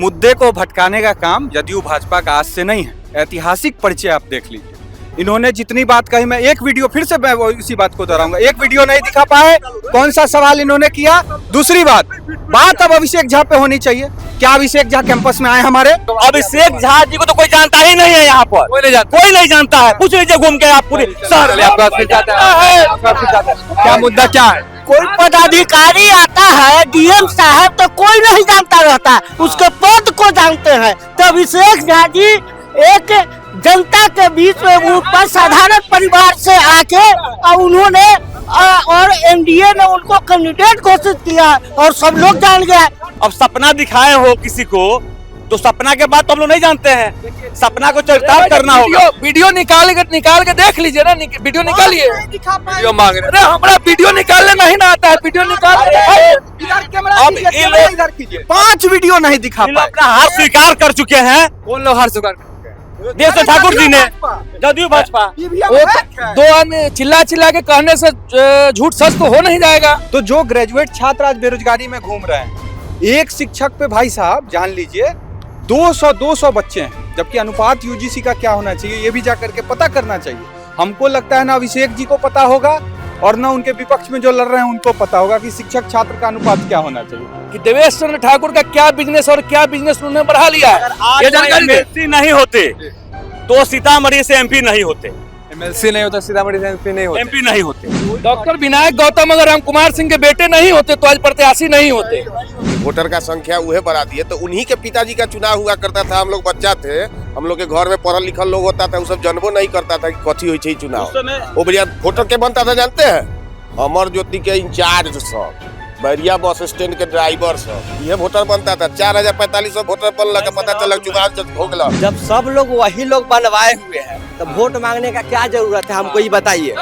मुद्दे को भटकाने का काम जदयू भाजपा का आज से नहीं है। ऐतिहासिक परिचय आप देख लीजिए। इन्होंने जितनी बात कही, मैं एक वीडियो फिर से मैं इसी बात को दोहराऊंगा, एक वीडियो नहीं दिखा पाए, कौन सा सवाल इन्होंने किया। दूसरी बात अब अभिषेक झा पे होनी चाहिए। क्या अभिषेक झा कैंपस में आए हमारे? तो अभिषेक झा जी को तो कोई जानता ही नहीं है यहाँ पर, कोई नहीं जानता है। पूछ लीजिए घूम के आप पूरे शहर में। क्या मुद्दा क्या है? कोई पदाधिकारी आता है, डीएम साहब, तो कोई नहीं जानता रहता, उसके पद को जानते हैं। तो अभिषेक झा जी एक जनता के बीच में ऊपर साधारण परिवार से आके और उन्होंने और एनडीए ने उनको कैंडिडेट घोषित किया और सब लोग जान गए। अब सपना दिखाए हो किसी को, तो सपना के बाद तो हम लोग नहीं जानते हैं, सपना को चरितार्थ करना होगा। वीडियो निकाल के देख लीजिए ना, वीडियो निकालिए। वीडियो मांग रहे अरे हमारा वीडियो निकालने नहीं ना आता है, वीडियो निकाल अब ये लोग 5 वीडियो नहीं दिखा पाए। अपना हार स्वीकार कर चुके हैं। कौन लोग हार स्वीकार? देश ठाकुर जी ने, जदयू भाजपा। दो आदमी चिल्ला के कहने से झूठ सच तो हो नहीं जाएगा। तो जो ग्रेजुएट छात्र आज बेरोजगारी में घूम रहे हैं, एक शिक्षक पे भाई साहब जान लीजिए 200 बच्चे हैं, जबकि अनुपात यूजीसी का क्या होना चाहिए ये भी जाकर के पता करना चाहिए। हमको लगता है ना अभिषेक जी को पता होगा और ना उनके विपक्ष में जो लड़ रहे हैं उनको पता होगा कि शिक्षक छात्र का अनुपात क्या होना चाहिए। कि देवेश चंद्र ठाकुर का क्या बिजनेस और क्या बिजनेस उन्होंने बढ़ा लिया है, ये जानकारी दे। एमएलसी नहीं होते तो सीतामढ़ी से एमपी नहीं होते, एमएलसी नहीं होता सीतामढ़ी से एमपी नहीं होते। एमपी नहीं होते। डॉक्टर विनायक गौतम अगर रामकुमार सिंह के बेटे नहीं होते तो आज प्रत्याशी नहीं होते। वोटर का संख्या उहे बढ़ा दिए। तो उन्हीं के पिताजी का चुनाव हुआ करता था, हम लोग बच्चा थे, हम लोग के घर में पढ़ल लिखल लोग होता था, वो सब जानबो नहीं करता था कि कथी हुई चुनाव। वो बढ़िया वोटर के बनता था जानते हैं, अमर ज्योति के इंचार्ज सब, बैरिया बस स्टैंड के ड्राइवर सब, ये वोटर बनता था। 4045 वोटर बनल के पता चला चुनाव हो गया। जब सब लोग वही लोग बनवाए हुए हैं तो वोट मांगने का क्या जरूरत है, हमको ये बताइए।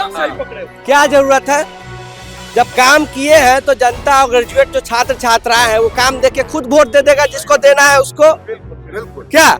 क्या जरूरत है? जब काम किए हैं तो जनता और ग्रेजुएट जो छात्र छात्राएं हैं वो काम देख के खुद वोट दे देगा, जिसको देना है उसको। क्या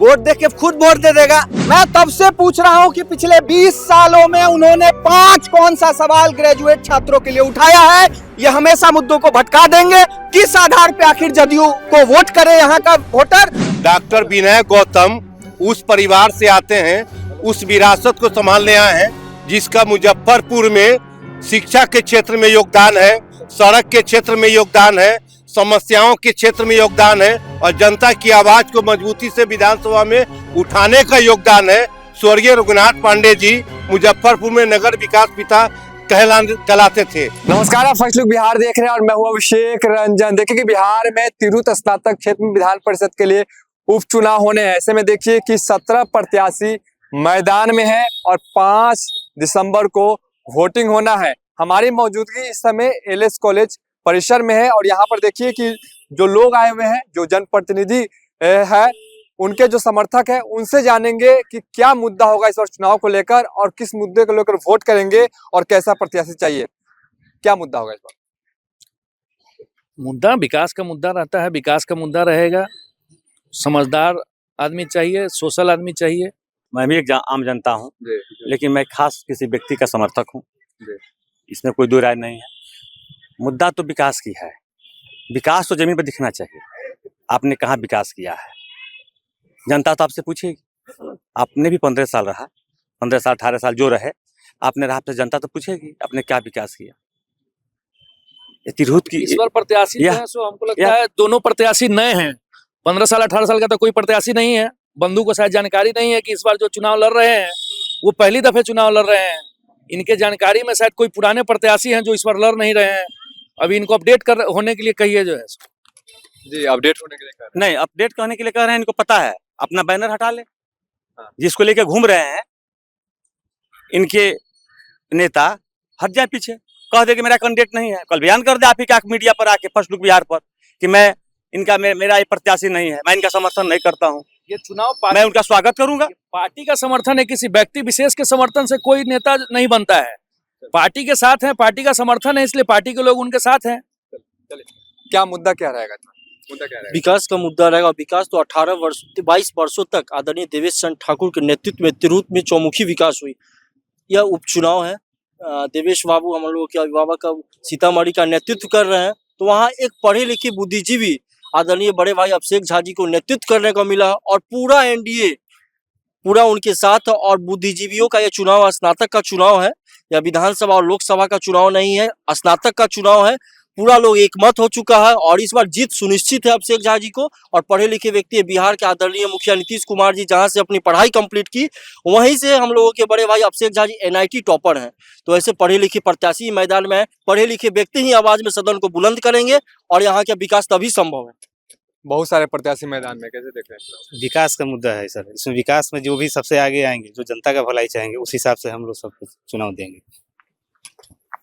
वोट देख के खुद वोट दे देगा? मैं तब से पूछ रहा हूं कि पिछले 20 सालों में उन्होंने 5 कौन सा सवाल ग्रेजुएट छात्रों के लिए उठाया है? ये हमेशा मुद्दों को भटका देंगे। किस आधार पे आखिर जदयू को वोट करे यहाँ का वोटर? डॉक्टर विनायक गौतम उस परिवार से आते हैं, उस विरासत को संभालने आए हैं जिसका मुजफ्फरपुर में शिक्षा के क्षेत्र में योगदान है, सड़क के क्षेत्र में योगदान है, समस्याओं के क्षेत्र में योगदान है और जनता की आवाज को मजबूती से विधानसभा में उठाने का योगदान है। स्वर्गीय रघुनाथ पांडे जी मुजफ्फरपुर में नगर विकास पिता कहलाते थे। नमस्कार, आप फर्स्ट लुक बिहार देख रहे हैं और मैं हूं अभिषेक रंजन। देखिए कि बिहार में तिरहुत स्नातक क्षेत्र में विधान परिषद के लिए उपचुनाव होने हैं। ऐसे में देखिए कि 17 प्रत्याशी मैदान में है और 5 दिसंबर को वोटिंग होना है। हमारी मौजूदगी इस समय एलएस कॉलेज परिसर में है और यहाँ पर देखिए कि जो लोग आए हुए हैं, जो जनप्रतिनिधि है, उनके जो समर्थक है, उनसे जानेंगे कि क्या मुद्दा होगा इस बार चुनाव को लेकर और किस मुद्दे को लेकर वोट करेंगे और कैसा प्रत्याशी चाहिए। क्या मुद्दा होगा इस बार? मुद्दा विकास का मुद्दा रहता है, विकास का मुद्दा रहेगा। समझदार आदमी चाहिए, सोशल आदमी चाहिए। मैं भी एक आम जनता हूँ, लेकिन मैं खास किसी व्यक्ति का समर्थक हूँ, इसमें कोई दो राय नहीं है। मुद्दा तो विकास की है, विकास तो जमीन पर दिखना चाहिए। आपने कहाँ विकास किया है, जनता तो आपसे पूछेगी। आपने भी 15 साल रहा, 15 साल 18 साल जो रहे आपने रहा, तो जनता तो पूछेगी आपने क्या विकास किया। तिरहुत की इस बार प्रत्याशी हमको लगता है दोनों प्रत्याशी नए हैं। 15 साल 18 साल का तो कोई प्रत्याशी नहीं है। बंधु को शायद जानकारी नहीं है कि इस बार जो चुनाव लड़ रहे हैं वो पहली दफे चुनाव लड़ रहे हैं। इनके जानकारी में शायद कोई पुराने प्रत्याशी हैं जो इस बार लड़ नहीं रहे हैं। अभी इनको अपडेट होने के लिए कहिए जो है जी, अपडेट होने के लिए कह रहे हैं। नहीं, अपडेट करने के लिए कह रहे हैं। इनको पता है, अपना बैनर हटा ले, जिसको लेके घूम रहे हैं इनके नेता हट जाए पीछे, कह दे कि मेरा कैंडिडेट नहीं है। कल बयान कर दे आप ही क्या मीडिया पर आके, फर्स्ट लुक बिहार पर, कि मैं इनका मेरा ये प्रत्याशी नहीं है, मैं इनका समर्थन नहीं करता हूँ। ये चुनाव मैं उनका स्वागत करूंगा। पार्टी का समर्थन है, किसी व्यक्ति विशेष के समर्थन से कोई नेता नहीं बनता है। पार्टी के साथ है, पार्टी का समर्थन है, इसलिए पार्टी के लोग उनके साथ हैं। क्या मुद्दा क्या रहेगा? मुद्दा क्या रहेगा? विकास का मुद्दा रहेगा। विकास तो 22 वर्षों तक आदरणीय देवेश चंद्र ठाकुर के नेतृत्व में तिरहुत में चौमुखी विकास हुई। यह उपचुनाव है, देवेश बाबू हम लोग के अभिभावक का सीतामढ़ी का नेतृत्व कर रहे हैं, तो वहाँ एक पढ़े लिखे बुद्धिजीवी आदरणीय बड़े भाई अभिषेक झा जी को नेतृत्व करने को मिला और पूरा एनडीए पूरा उनके साथ। और बुद्धिजीवियों का यह चुनाव स्नातक का चुनाव है, यह विधानसभा और लोकसभा का चुनाव नहीं है, स्नातक का चुनाव है। पूरा लोग एकमत हो चुका है और इस बार जीत सुनिश्चित है अभिषेक झा जी को। और पढ़े लिखे व्यक्ति है, बिहार के आदरणीय मुखिया नीतीश कुमार जी जहां से अपनी पढ़ाई कंप्लीट की, वहीं से हम लोगों के बड़े भाई अभिषेक झा जी एनआईटी टॉपर हैं। तो ऐसे पढ़े लिखे प्रत्याशी मैदान में है, पढ़े लिखे व्यक्ति ही आवाज में सदन को बुलंद करेंगे और यहाँ का विकास तभी संभव है। बहुत सारे प्रत्याशी मैदान में, कैसे देख रहे हैं? विकास का मुद्दा है सर, इसमें विकास में जो भी सबसे आगे आएंगे, जो जनता का भलाई चाहेंगे, उस हिसाब से हम लोग सब चुनाव देंगे।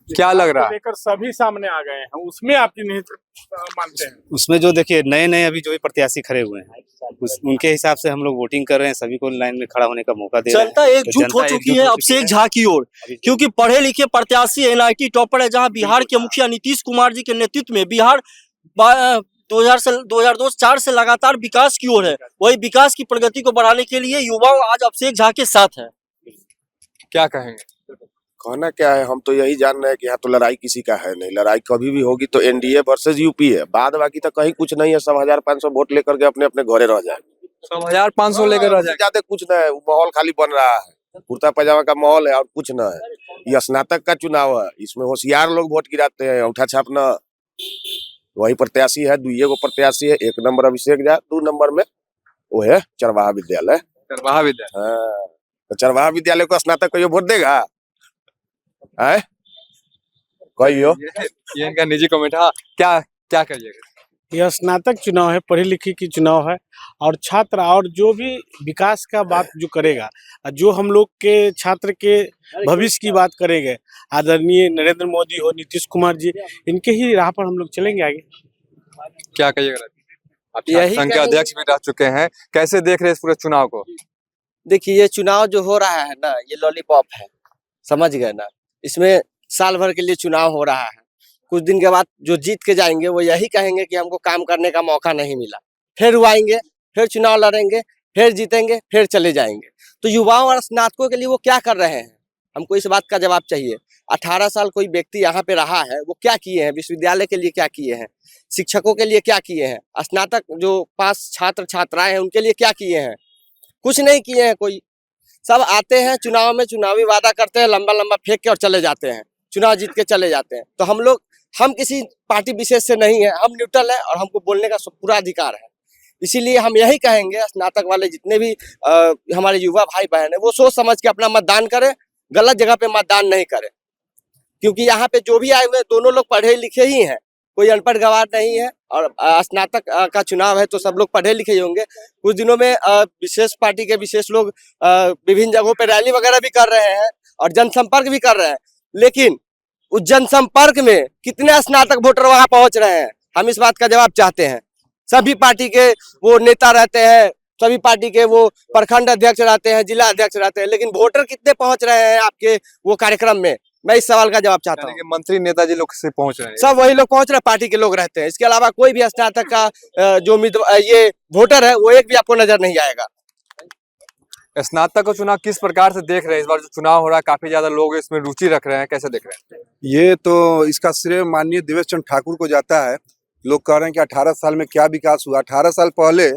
क्या लग रहा है? लेकर सभी सामने आ गए हैं, उसमें आपकी नहीं मानते हैं? उसमें जो देखिए नए अभी जो भी प्रत्याशी खड़े हुए हैं, उनके हिसाब से हम लोग वोटिंग कर रहे हैं, सभी को लाइन में खड़ा होने का मौका दे रहे हैं। जनता एकजुट हो चुकी है अभिषेक झा की ओर, क्योंकि पढ़े लिखे प्रत्याशी एनआईटी टॉपर है, जहां बिहार के मुखिया नीतीश कुमार जी के नेतृत्व में बिहार 2004 से लगातार विकास की ओर है। वही विकास की प्रगति को बढ़ाने के लिए युवा आज अभिषेक झा के साथ है। क्या कहेंगे? कहना क्या है, हम तो यही जान रहे हैं कि यहाँ तो लड़ाई किसी का है नहीं। लड़ाई कभी भी होगी तो एनडीए वर्सेस यूपी है, बाद बाकी तो कहीं कुछ नहीं है। सब 1500 वोट लेकर के अपने अपने घरे रह जाए। 1500 लेकर रह जाए, ज्यादा कुछ नहीं है, माहौल खाली बन रहा है, कुर्ता पजामा का माहौल है और कुछ न है। यह स्नातक का चुनाव है, इसमें होशियार लोग वोट गिराते हैं, अंगूठा छापना। वही प्रत्याशी है, 2 प्रत्याशी है, 1 नंबर अभिषेक झा, 2 नंबर में वो है चरवाहा विद्यालय। चरवाहा विद्यालय, हाँ, तो चरवाहा विद्यालय को स्नातक को ये वोट देगा? है कहियो, ये इनका निजी कमेंट। हाँ, क्या कहिएगा? यह स्नातक चुनाव है, पढ़े लिखे की चुनाव है और छात्र और जो भी विकास का बात जो करेगा, जो हम लोग के छात्र के भविष्य की बात करेंगे, आदरणीय नरेंद्र मोदी हो, नीतीश कुमार जी, इनके ही राह पर हम लोग चलेंगे आगे। क्या कहिएगा? आप संघ के अध्यक्ष भी रह चुके हैं, कैसे देख रहे हैं इस पूरे चुनाव को? देखिए, ये चुनाव जो हो रहा है ना, ये लॉलीपॉप है, समझ गए ना। इसमें साल भर के लिए चुनाव हो रहा है, कुछ दिन के बाद जो जीत के जाएंगे वो यही कहेंगे कि हमको काम करने का मौका नहीं मिला। फिर वो आएंगे, फिर चुनाव लड़ेंगे, फिर जीतेंगे, फिर चले जाएंगे। तो युवाओं और स्नातकों के लिए वो क्या कर रहे हैं, हमको इस बात का जवाब चाहिए। 18 साल कोई व्यक्ति यहाँ पे रहा है, वो क्या किए हैं? विश्वविद्यालय के लिए क्या किए हैं? शिक्षकों के लिए क्या किए हैं? स्नातक जो पास छात्र छात्राएं हैं उनके लिए क्या किए हैं? कुछ नहीं किए हैं कोई। सब आते हैं चुनाव में, चुनावी वादा करते हैं, लंबा लंबा फेंक के और चले जाते हैं, चुनाव जीत के चले जाते हैं। तो हम किसी पार्टी विशेष से नहीं है, हम न्यूट्रल है और हमको बोलने का पूरा अधिकार है। इसीलिए हम यही कहेंगे, स्नातक वाले जितने भी हमारे युवा भाई बहन है, वो सोच समझ के अपना मतदान करें, गलत जगह पे मतदान नहीं करें। क्योंकि यहाँ पे जो भी आए हुए दोनों लोग पढ़े लिखे ही हैं, कोई अनपढ़ गवार नहीं है। और स्नातक का चुनाव है तो सब लोग पढ़े लिखे ही होंगे। कुछ दिनों में विशेष पार्टी के विशेष लोग विभिन्न जगहों पे रैली वगैरह भी कर रहे हैं और जनसंपर्क भी कर रहे हैं, लेकिन उस जनसंपर्क में कितने स्नातक वोटर वहां पहुंच रहे हैं, हम इस बात का जवाब चाहते हैं। सभी पार्टी के वो नेता रहते हैं, सभी पार्टी के वो प्रखंड अध्यक्ष रहते हैं, जिला अध्यक्ष रहते हैं, लेकिन वोटर कितने पहुंच रहे हैं आपके वो कार्यक्रम में, मैं इस सवाल का जवाब चाहता हूँ। मंत्री नेताजी लोग से पहुंच रहे हैं, सब वही लोग पहुंच रहे हैं, पार्टी के लोग रहते हैं। इसके अलावा कोई भी स्नातक का जो ये वोटर है वो एक भी आपको नजर नहीं आएगा। स्नातक का चुनाव किस प्रकार से देख रहे हैं? इस बार जो चुनाव हो रहा है काफी ज्यादा लोग इसमें रुचि रख रहे हैं, कैसे देख रहे हैं? ये तो इसका श्रेय माननीय देवेश चंद्र ठाकुर को जाता है। लोग कह रहे हैं कि 18 साल में क्या विकास हुआ। 18 साल पहले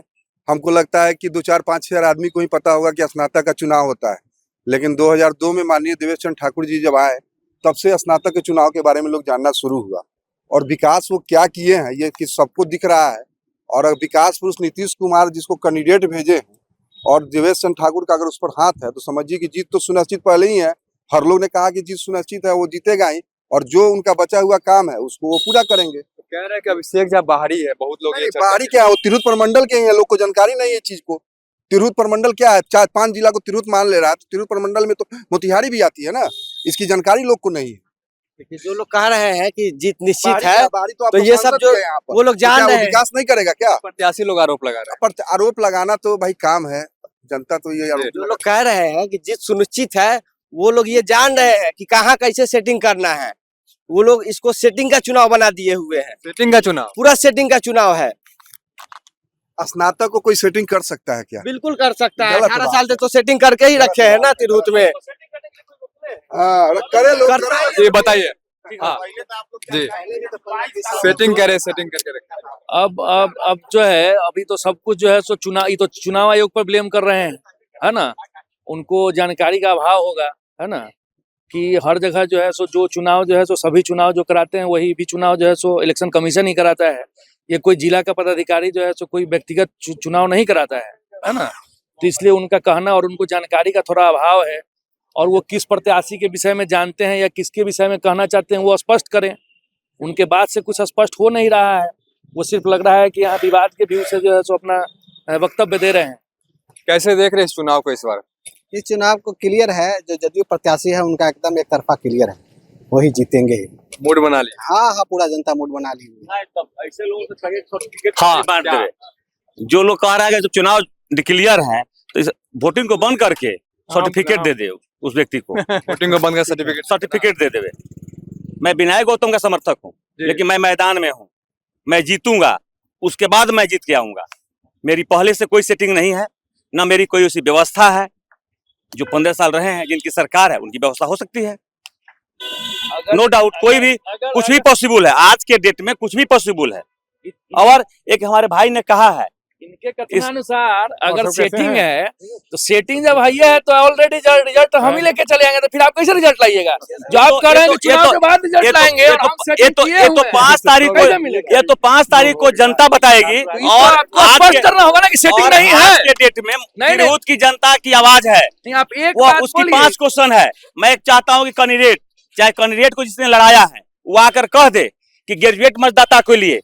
हमको लगता है कि 2, 4, 5, 6 आदमी को ही पता होगा कि स्नातक का चुनाव होता है, लेकिन 2002 में माननीय देवेश चंद्र ठाकुर जी जब आए तब से स्नातक के चुनाव के बारे में लोग जानना शुरू हुआ। और विकास वो क्या किए हैं ये कि सबको दिख रहा है। और विकास पुरुष नीतीश कुमार जिसको कैंडिडेट भेजे हैं और देवेश चंद्र ठाकुर का अगर उस पर हाथ है तो समझिए कि जीत तो सुनिश्चित पहले ही है। हर लोग ने कहा कि जीत सुनिश्चित है, वो जीतेगा ही, और जो उनका बचा हुआ काम है उसको वो पूरा करेंगे। तो कह रहे हैं कि अभिषेक झा बाहरी है, बहुत लोग बाहरी क्या है, वो तिरहुत प्रमंडल के ही है, लोग को जानकारी नहीं है चीज को। तिरहुत प्रमंडल क्या है, 4-5 जिला को तिरहुत मान ले रहा है, तो तिरहुत प्रमंडल में तो मोतिहारी भी आती है ना, इसकी जानकारी लोग को नहीं है। जो लोग कह रहे हैं कि जीत निश्चित है, तो ये सब जो वो लोग जान रहे हैं, विकास नहीं करेगा क्या? प्रत्याशी लोग आरोप लगा रहे हैं। आरोप लगाना तो भाई काम है, जनता तो ये जो लोग कह रहे हैं कि जीत सुनिश्चित है, वो लोग ये जान रहे हैं कि कहाँ कैसे सेटिंग करना है। वो लोग इसको सेटिंग का चुनाव बना दिए हुए हैं। सेटिंग का चुनाव, पूरा सेटिंग का चुनाव है। स्नातक को कोई सेटिंग कर सकता है क्या? बिल्कुल कर सकता है। 18 साल से तो सेटिंग करके ही रखे हैं ना तिरहुत में। करे लोग। ये बताइए, हाँ जी, सेटिंग करे, सेटिंग करके रखे। अब जो है अभी तो सब कुछ जो है सो ये तो चुनाव आयोग पर ब्लेम कर रहे हैं, है ना। उनको जानकारी का अभाव होगा, है ना, कि हर जगह जो है सो जो चुनाव जो है सो सभी चुनाव जो कराते हैं वही भी चुनाव जो है सो इलेक्शन कमीशन ही कराता है। ये कोई जिला का पदाधिकारी जो है सो कोई व्यक्तिगत चुनाव नहीं कराता है ना। तो इसलिए उनका कहना और उनको जानकारी का थोड़ा अभाव है, और वो किस प्रत्याशी के विषय में जानते हैं या किसके विषय में कहना चाहते हैं वो स्पष्ट करें। उनके बात से कुछ स्पष्ट हो नहीं रहा है, वो सिर्फ लग रहा है कि यहाँ विवाद के व्यू से जो है सो अपना वक्तव्य दे रहे हैं। कैसे देख रहे हैं इस चुनाव को इस बार? इस चुनाव को क्लियर है, जो जदयू प्रत्याशी है उनका एकदम एक तरफा क्लियर है, वही जीतेंगे। मूड बना लिया? हाँ, पूरा जनता मूड बना ली। ऐसे लोगों से हाँ, बांट देवे। जो लोग कह रहा है कि चुनाव क्लियर है तो वोटिंग को बंद करके सर्टिफिकेट दे दे उस व्यक्ति को। वोटिंग को बंद कर सर्टिफिकेट दे देवे। मैं विनायक गौतम का समर्थक हूँ, लेकिन मैं मैदान में हूँ, मैं जीतूंगा, उसके बाद मैं जीत के आऊंगा। मेरी पहले से कोई सेटिंग नहीं है, ना मेरी कोई ऐसी व्यवस्था है। जो 15 साल रहे हैं जिनकी सरकार है उनकी व्यवस्था हो सकती है, नो डाउट। कोई भी कुछ भी पॉसिबल है, आज के डेट में कुछ भी पॉसिबल है। और एक हमारे भाई ने कहा है, इनके कथनानुसार अगर सेटिंग है तो सेटिंग जब है तो ऑलरेडी रिजल्ट हम ही लेके चले आएंगे, तो फिर आप कैसे रिजल्ट लाइएगा? जो आप कह रहे हैं चुनाव के बाद रिजल्ट लाएंगे, ये तो 5 तारीख को, ये तो 5 तारीख को जनता बताएगी। और आपको स्पष्ट करना होगा ना कि सेटिंग नहीं है। आज के डेट में विरोध की जनता की आवाज है, आप एक वो उसकी 5 क्वेश्चन है। मैं चाहता हूँ कि कैंडिडेट, चाहे कैंडिडेट को जिसने लड़ाया है वो आकर कह दे कि ग्रेजुएट मतदाता के लिए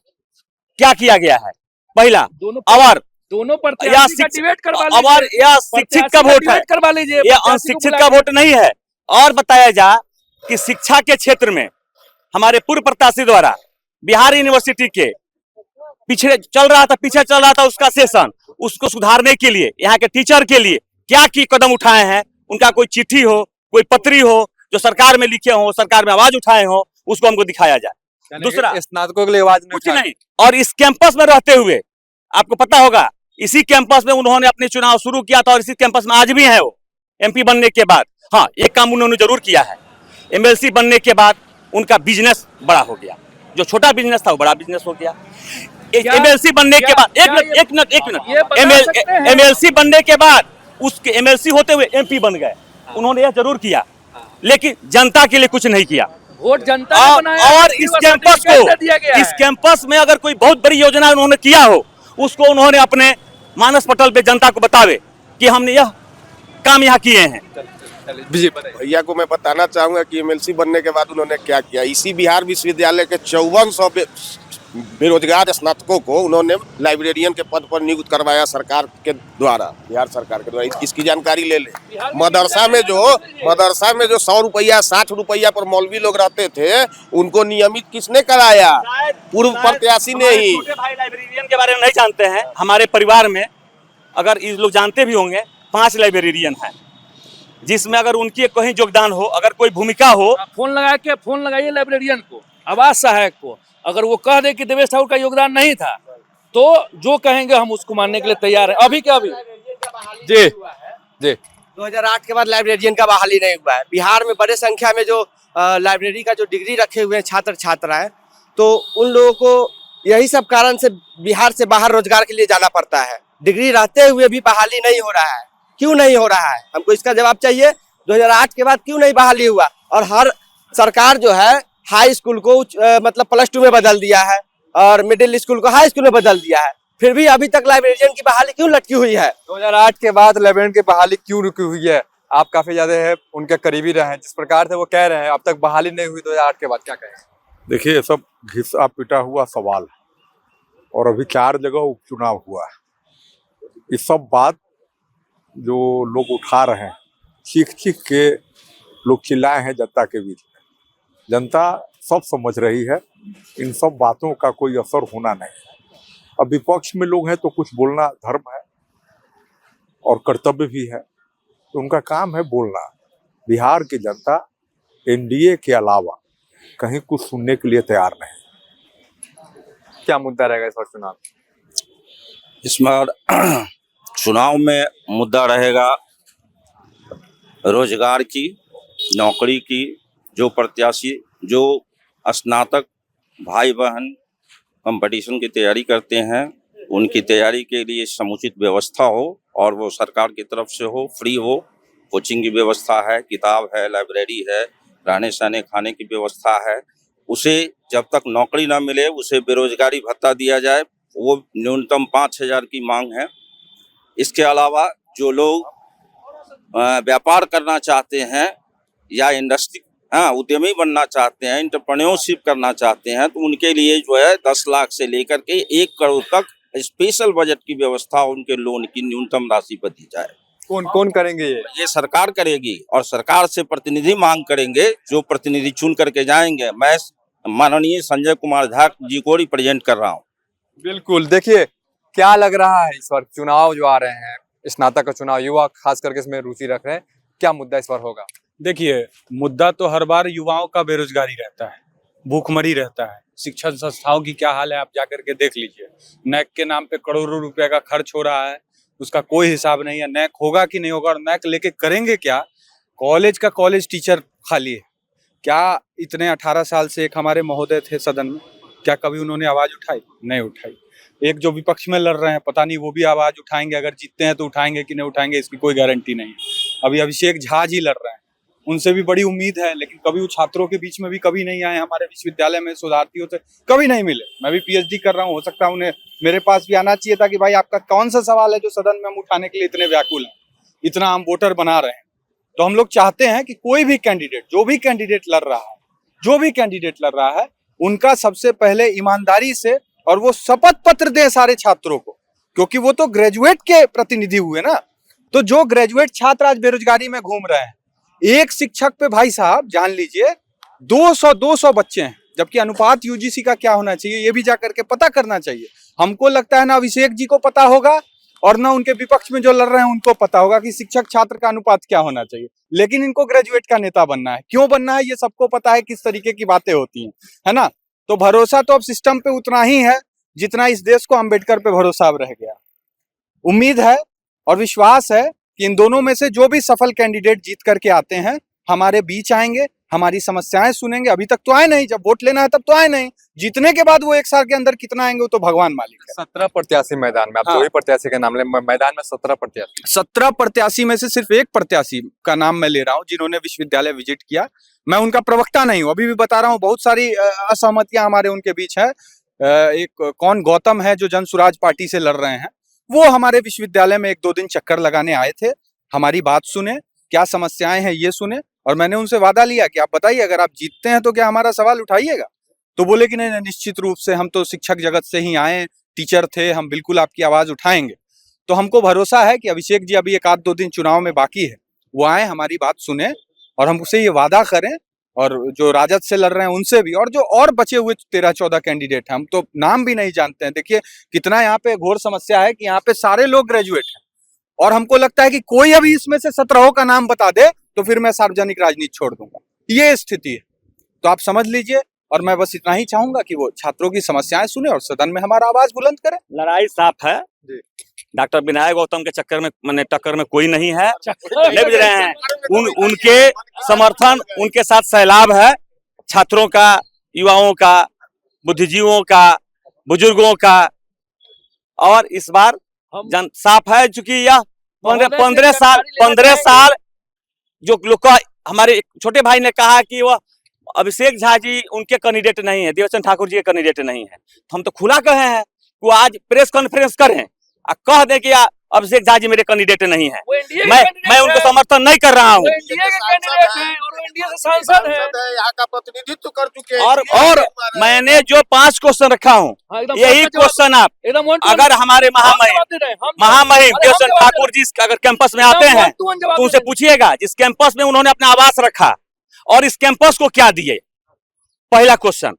क्या किया गया है। पहला और दोनों प्रत्याशी का डिबेट करवा लीजिए, और यह शिक्षित का वोट है, करवा लीजिए, ये अशिक्षित का वोट नहीं है। और बताया जा कि शिक्षा के क्षेत्र में हमारे पूर्व प्रत्याशी द्वारा बिहार यूनिवर्सिटी के पीछे चल रहा था उसका सेशन, उसको सुधारने के लिए यहाँ के टीचर के लिए क्या की कदम उठाए हैं। उनका कोई चिट्ठी हो, कोई पत्री हो जो सरकार में लिखे हो, सरकार में आवाज उठाए हो, उसको हमको दिखाया जाए। दूसरा, स्नातकों के लिए आवाज कुछ नहीं। और इस कैंपस में रहते हुए आपको पता होगा, इसी कैंपस में उन्होंने अपने चुनाव शुरू किया था और इसी कैंपस में आज भी है वो एमपी बनने के बाद। हाँ, एक काम उन्होंने जरूर किया है, एमएलसी बनने के बाद उनका बिजनेस बड़ा हो गया। जो छोटा बिजनेस था वो बड़ा बिजनेस हो गया। एमएलसी बनने के बाद एक मिनट एमएलसी बनने के बाद उसके एमएलसी होते हुए एमपी बन गए। उन्होंने यह जरूर किया, लेकिन जनता के लिए कुछ नहीं किया। वोट जनता ने बनाया। और इस कैंपस में अगर कोई बहुत बड़ी योजना उन्होंने किया हो, उसको उन्होंने अपने मानस पटल पे जनता को बतावे कि हमने यह काम यहाँ किए हैं। भैया को मैं बताना चाहूंगा कि एमएलसी बनने के बाद उन्होंने क्या किया। इसी बिहार विश्वविद्यालय के 5400 बेरोजगार स्नातकों को उन्होंने लाइब्रेरियन के पद पर नियुक्त करवाया सरकार के द्वारा, बिहार सरकार के द्वारा। इसकी जानकारी ले ले। मदरसा में जो 100 रुपया 60 रुपया पर मौलवी लोग रहते थे, उनको नियमित किसने कराया? पूर्व प्रत्याशी ने ही। लाइब्रेरियन के बारे में नहीं जानते हैं। हमारे परिवार में अगर ये लोग जानते भी होंगे 5 लाइब्रेरियन हैं, जिसमें अगर उनकी कहीं योगदान हो, अगर कोई भूमिका हो। फोन लगाइए लाइब्रेरियन को, आवास सहायक को। अगर वो कह दे कि देवेश ठाकुर का योगदान नहीं था, तो जो कहेंगे हम उसको मानने के लिए तैयार है। अभी क्या जी 2008 के बाद लाइब्रेरियन का बहाली नहीं हुआ है। बिहार में बड़े संख्या में जो लाइब्रेरी का जो डिग्री रखे हुए हैं छात्र छात्राएं, तो उन लोगों को यही सब कारण से बिहार से बाहर रोजगार के लिए जाना पड़ता है। डिग्री रहते हुए भी बहाली नहीं हो रहा है। क्यों नहीं हो रहा है, हमको इसका जवाब चाहिए। 2008 के बाद क्यों नहीं बहाली हुआ? और हर सरकार जो है हाई स्कूल को मतलब +2 में बदल दिया है और मिडिल स्कूल को हाई स्कूल में बदल दिया है, फिर भी अभी तक लाइब्रेरियन की बहाली क्यों लटकी हुई है? 2008 के बाद लाइब्रेरियन की बहाली क्यों रुकी हुई है? आप काफी ज्यादा है उनके करीबी रहे हैं, जिस प्रकार से वो कह रहे हैं अब तक बहाली नहीं हुई 2008 के बाद, क्या कहें? देखिए, ये सब घिसा पिटा हुआ सवाल है और अभी 4 जगह उपचुनाव हुआ है। इस सब बात जो लोग उठा रहे हैं, चीख के लोग चिल्लाए हैं जनता के बीच में। जनता सब समझ रही है, इन सब बातों का कोई असर होना नहीं। अब विपक्ष में लोग हैं तो कुछ बोलना धर्म है और कर्तव्य भी है, तो उनका काम है बोलना। बिहार की जनता एनडीए के अलावा कहीं कुछ सुनने के लिए तैयार नहीं। क्या मुद्दा रहेगा इस बार चुनाव? इसमें चुनाव में मुद्दा रहेगा रोजगार की, नौकरी की। जो प्रत्याशी जो स्नातक भाई बहन कंपटीशन की तैयारी करते हैं, उनकी तैयारी के लिए समुचित व्यवस्था हो और वो सरकार की तरफ से हो, फ्री हो। कोचिंग की व्यवस्था है, किताब है, लाइब्रेरी है, रहने सहने खाने की व्यवस्था है। उसे जब तक नौकरी ना मिले उसे बेरोजगारी भत्ता दिया जाए, वो न्यूनतम 5,000 की मांग है। इसके अलावा जो लोग व्यापार करना चाहते हैं या इंडस्ट्री उद्यमी बनना चाहते हैं, एंटरप्रेन्योरशिप करना चाहते हैं, तो उनके लिए जो है 10 लाख से लेकर के 1 करोड़ तक स्पेशल बजट की व्यवस्था उनके लोन की न्यूनतम राशि पर दी जाए। कौन कौन करेंगे ये सरकार करेगी और सरकार से प्रतिनिधि मांग करेंगे, जो प्रतिनिधि चुन करके जाएंगे। मैं माननीय संजय कुमार झा जी को रिप्रेजेंट कर रहा हूँ। बिल्कुल, देखिए क्या लग रहा है इस बार चुनाव जो आ रहे हैं, स्नातक का चुनाव, युवा खास करके इसमें रुचि रख रहे हैं, क्या मुद्दा इस बार होगा? देखिए, मुद्दा तो हर बार युवाओं का बेरोजगारी रहता है, भूखमरी रहता है। शिक्षण संस्थाओं की क्या हाल है आप जाकर के देख लीजिए। नैक के नाम पे करोड़ों रुपए का खर्च हो रहा है, उसका कोई हिसाब नहीं है। नैक होगा कि नहीं होगा और नैक लेके करेंगे क्या? कॉलेज का कॉलेज टीचर खाली है क्या? इतने 18 साल से एक हमारे महोदय थे सदन में, क्या कभी उन्होंने आवाज उठाई? नहीं उठाई। एक जो विपक्ष में लड़ रहे हैं, पता नहीं वो भी आवाज उठाएंगे, अगर जीतते हैं तो उठाएंगे कि नहीं उठाएंगे इसकी कोई गारंटी नहीं है। अभी अभिषेक झा जी लड़ रहे हैं, उनसे भी बड़ी उम्मीद है, लेकिन कभी वो छात्रों के बीच में भी कभी नहीं आए। हमारे विश्वविद्यालय में शोधार्थियों से कभी नहीं मिले। मैं भी पीएचडी कर रहा हूँ, हो सकता है उन्हें मेरे पास भी आना चाहिए था कि भाई आपका कौन सा सवाल है जो सदन में हम उठाने के लिए इतने व्याकुल हैं, इतना हम वोटर बना रहे हैं। तो हम लोग चाहते हैं कि कोई भी कैंडिडेट, जो भी कैंडिडेट लड़ रहा है, उनका सबसे पहले ईमानदारी से और वो शपथ पत्र दें सारे छात्रों को, क्योंकि वो तो ग्रेजुएट के प्रतिनिधि हुए ना। तो जो ग्रेजुएट छात्र आज बेरोजगारी में घूम रहे हैं, एक शिक्षक पे भाई साहब जान लीजिए 200 बच्चे हैं, जबकि अनुपात यूजीसी का क्या होना चाहिए ये भी जाकर के पता करना चाहिए। हमको लगता है ना अभिषेक जी को पता होगा और ना उनके विपक्ष में जो लड़ रहे हैं उनको पता होगा कि शिक्षक छात्र का अनुपात क्या होना चाहिए, लेकिन इनको ग्रेजुएट का नेता बनना है। क्यों बनना है ये सबको पता है, किस तरीके की बातें होती हैं, है ना। तो भरोसा तो अब सिस्टम पे उतना ही है जितना इस देश को अंबेडकर पे भरोसा अब रह गया। उम्मीद है और विश्वास है कि इन दोनों में से जो भी सफल कैंडिडेट जीत करके आते हैं हमारे बीच आएंगे, हमारी समस्याएं सुनेंगे। अभी तक तो आए नहीं, जब वोट लेना है तब तो आए नहीं। जीतने के बाद वो 1 साल के अंदर कितना आएंगे वो तो भगवान मालिक है। 17 प्रत्याशी मैदान में, आप जो भी प्रत्याशी का नाम ले, मैदान में 17 प्रत्याशी में से सिर्फ एक प्रत्याशी का नाम मैं ले रहा हूँ जिन्होंने विश्वविद्यालय विजिट किया। मैं उनका प्रवक्ता नहीं हूँ, अभी भी बता रहा हूँ। बहुत सारी असहमतियां हमारे उनके बीच है। एक कौन गौतम है जो जन सुराज पार्टी से लड़ रहे हैं, वो हमारे विश्वविद्यालय में 1-2 दिन चक्कर लगाने आए थे, हमारी बात सुने, क्या समस्याएं हैं ये सुने, और मैंने उनसे वादा लिया कि आप बताइए अगर आप जीतते हैं तो क्या हमारा सवाल उठाइएगा। तो बोले कि नहीं, निश्चित रूप से, हम तो शिक्षक जगत से ही आए, टीचर थे, हम बिल्कुल आपकी आवाज उठाएंगे। तो हमको भरोसा है कि अभिषेक जी अभी 1-2 दिन चुनाव में बाकी है, वो आए, हमारी बात सुने और हमसे ये वादा करें, और जो राजद से लड़ रहे हैं उनसे भी, और जो और बचे हुए 13-14 कैंडिडेट हैं, हम तो नाम भी नहीं जानते हैं। देखिए कितना यहाँ पे घोर समस्या है कि यहाँ पे सारे लोग ग्रेजुएट हैं, और हमको लगता है कि कोई अभी इसमें से 17 का नाम बता दे तो फिर मैं सार्वजनिक राजनीति छोड़ दूंगा। ये स्थिति है, तो आप समझ लीजिए। और मैं बस इतना ही चाहूंगा कि वो छात्रों की समस्याएं सुने और सदन में हमारा आवाज बुलंद करें। लड़ाई साफ है, डॉक्टर विनायक गौतम के चक्कर में मैंने टक्कर में कोई नहीं है, नहीं बुझ रहे हैं। उनके समर्थन, उनके साथ सैलाब है छात्रों का, युवाओं का, बुद्धिजीवियों का, बुजुर्गों का। और इस बार जन साफ है, चूंकि यह 15 साल जो लोग का, हमारे छोटे भाई ने कहा कि वह अभिषेक झा जी उनके कैंडिडेट नहीं है, देवचंद ठाकुर जी के कैंडिडेट नहीं है। तो हम तो खुला कहे हैं कि वो आज प्रेस कॉन्फ्रेंस करें और कह दे कि अभिषेक झा जी मेरे कैंडिडेट नहीं है। मैं उनको समर्थन नहीं कर रहा हूँ। यहाँ का प्रतिनिधित्व कर चुके हैं। और मैंने जो 5 क्वेश्चन रखा हूँ, यही क्वेश्चन आप अगर हमारे महामहिम देवचंद ठाकुर जी अगर कैंपस में आते हैं तो उनसे पूछिएगा, जिस कैंपस में उन्होंने अपना आवास रखा और इस कैंपस को क्या दिए, पहला क्वेश्चन।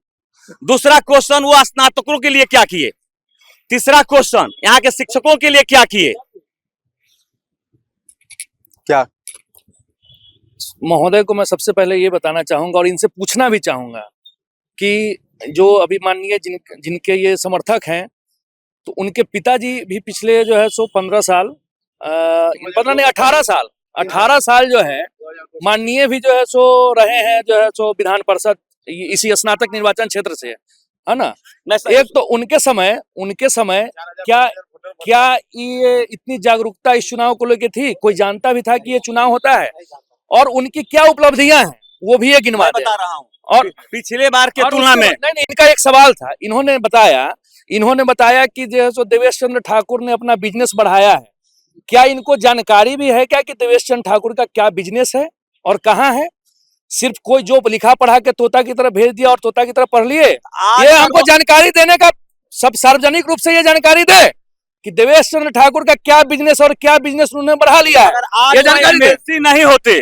दूसरा क्वेश्चन, वो स्नातकों के लिए क्या किए। तीसरा क्वेश्चन, यहाँ के शिक्षकों के लिए क्या किए। क्या महोदय को मैं सबसे पहले ये बताना चाहूंगा और इनसे पूछना भी चाहूंगा कि जो अभी माननीय जिनके ये समर्थक हैं, तो उनके पिताजी भी पिछले जो है 15 साल 15 नहीं 18 साल जो है माननीय भी जो है रहे हैं, जो है विधान परिषद इसी स्नातक निर्वाचन क्षेत्र से, है ना। एक तो उनके समय क्या ये इतनी जागरूकता इस चुनाव को लेकर थी? कोई जानता भी था कि ये चुनाव होता है? और उनकी क्या उपलब्धियां हैं वो भी ये गिनवा दे। और पिछले बार के तुलना में नहीं, इनका एक सवाल था। इन्होंने बताया कि जो है सो देवेश चंद्र ठाकुर ने अपना बिजनेस बढ़ाया है। क्या इनको जानकारी भी है क्या कि देवेश चंद्र ठाकुर का क्या बिजनेस है और कहाँ है? सिर्फ कोई जो लिखा पढ़ा के तोता की तरफ भेज दिया और तोता की तरफ पढ़ लिए? ये हमको जानकारी देने का, सब सार्वजनिक रूप से ये जानकारी दे कि देवेश चंद्र ठाकुर का क्या बिजनेस और क्या बिजनेस उन्होंने बढ़ा लिया है। ये जानकारी एमएलसी नहीं होते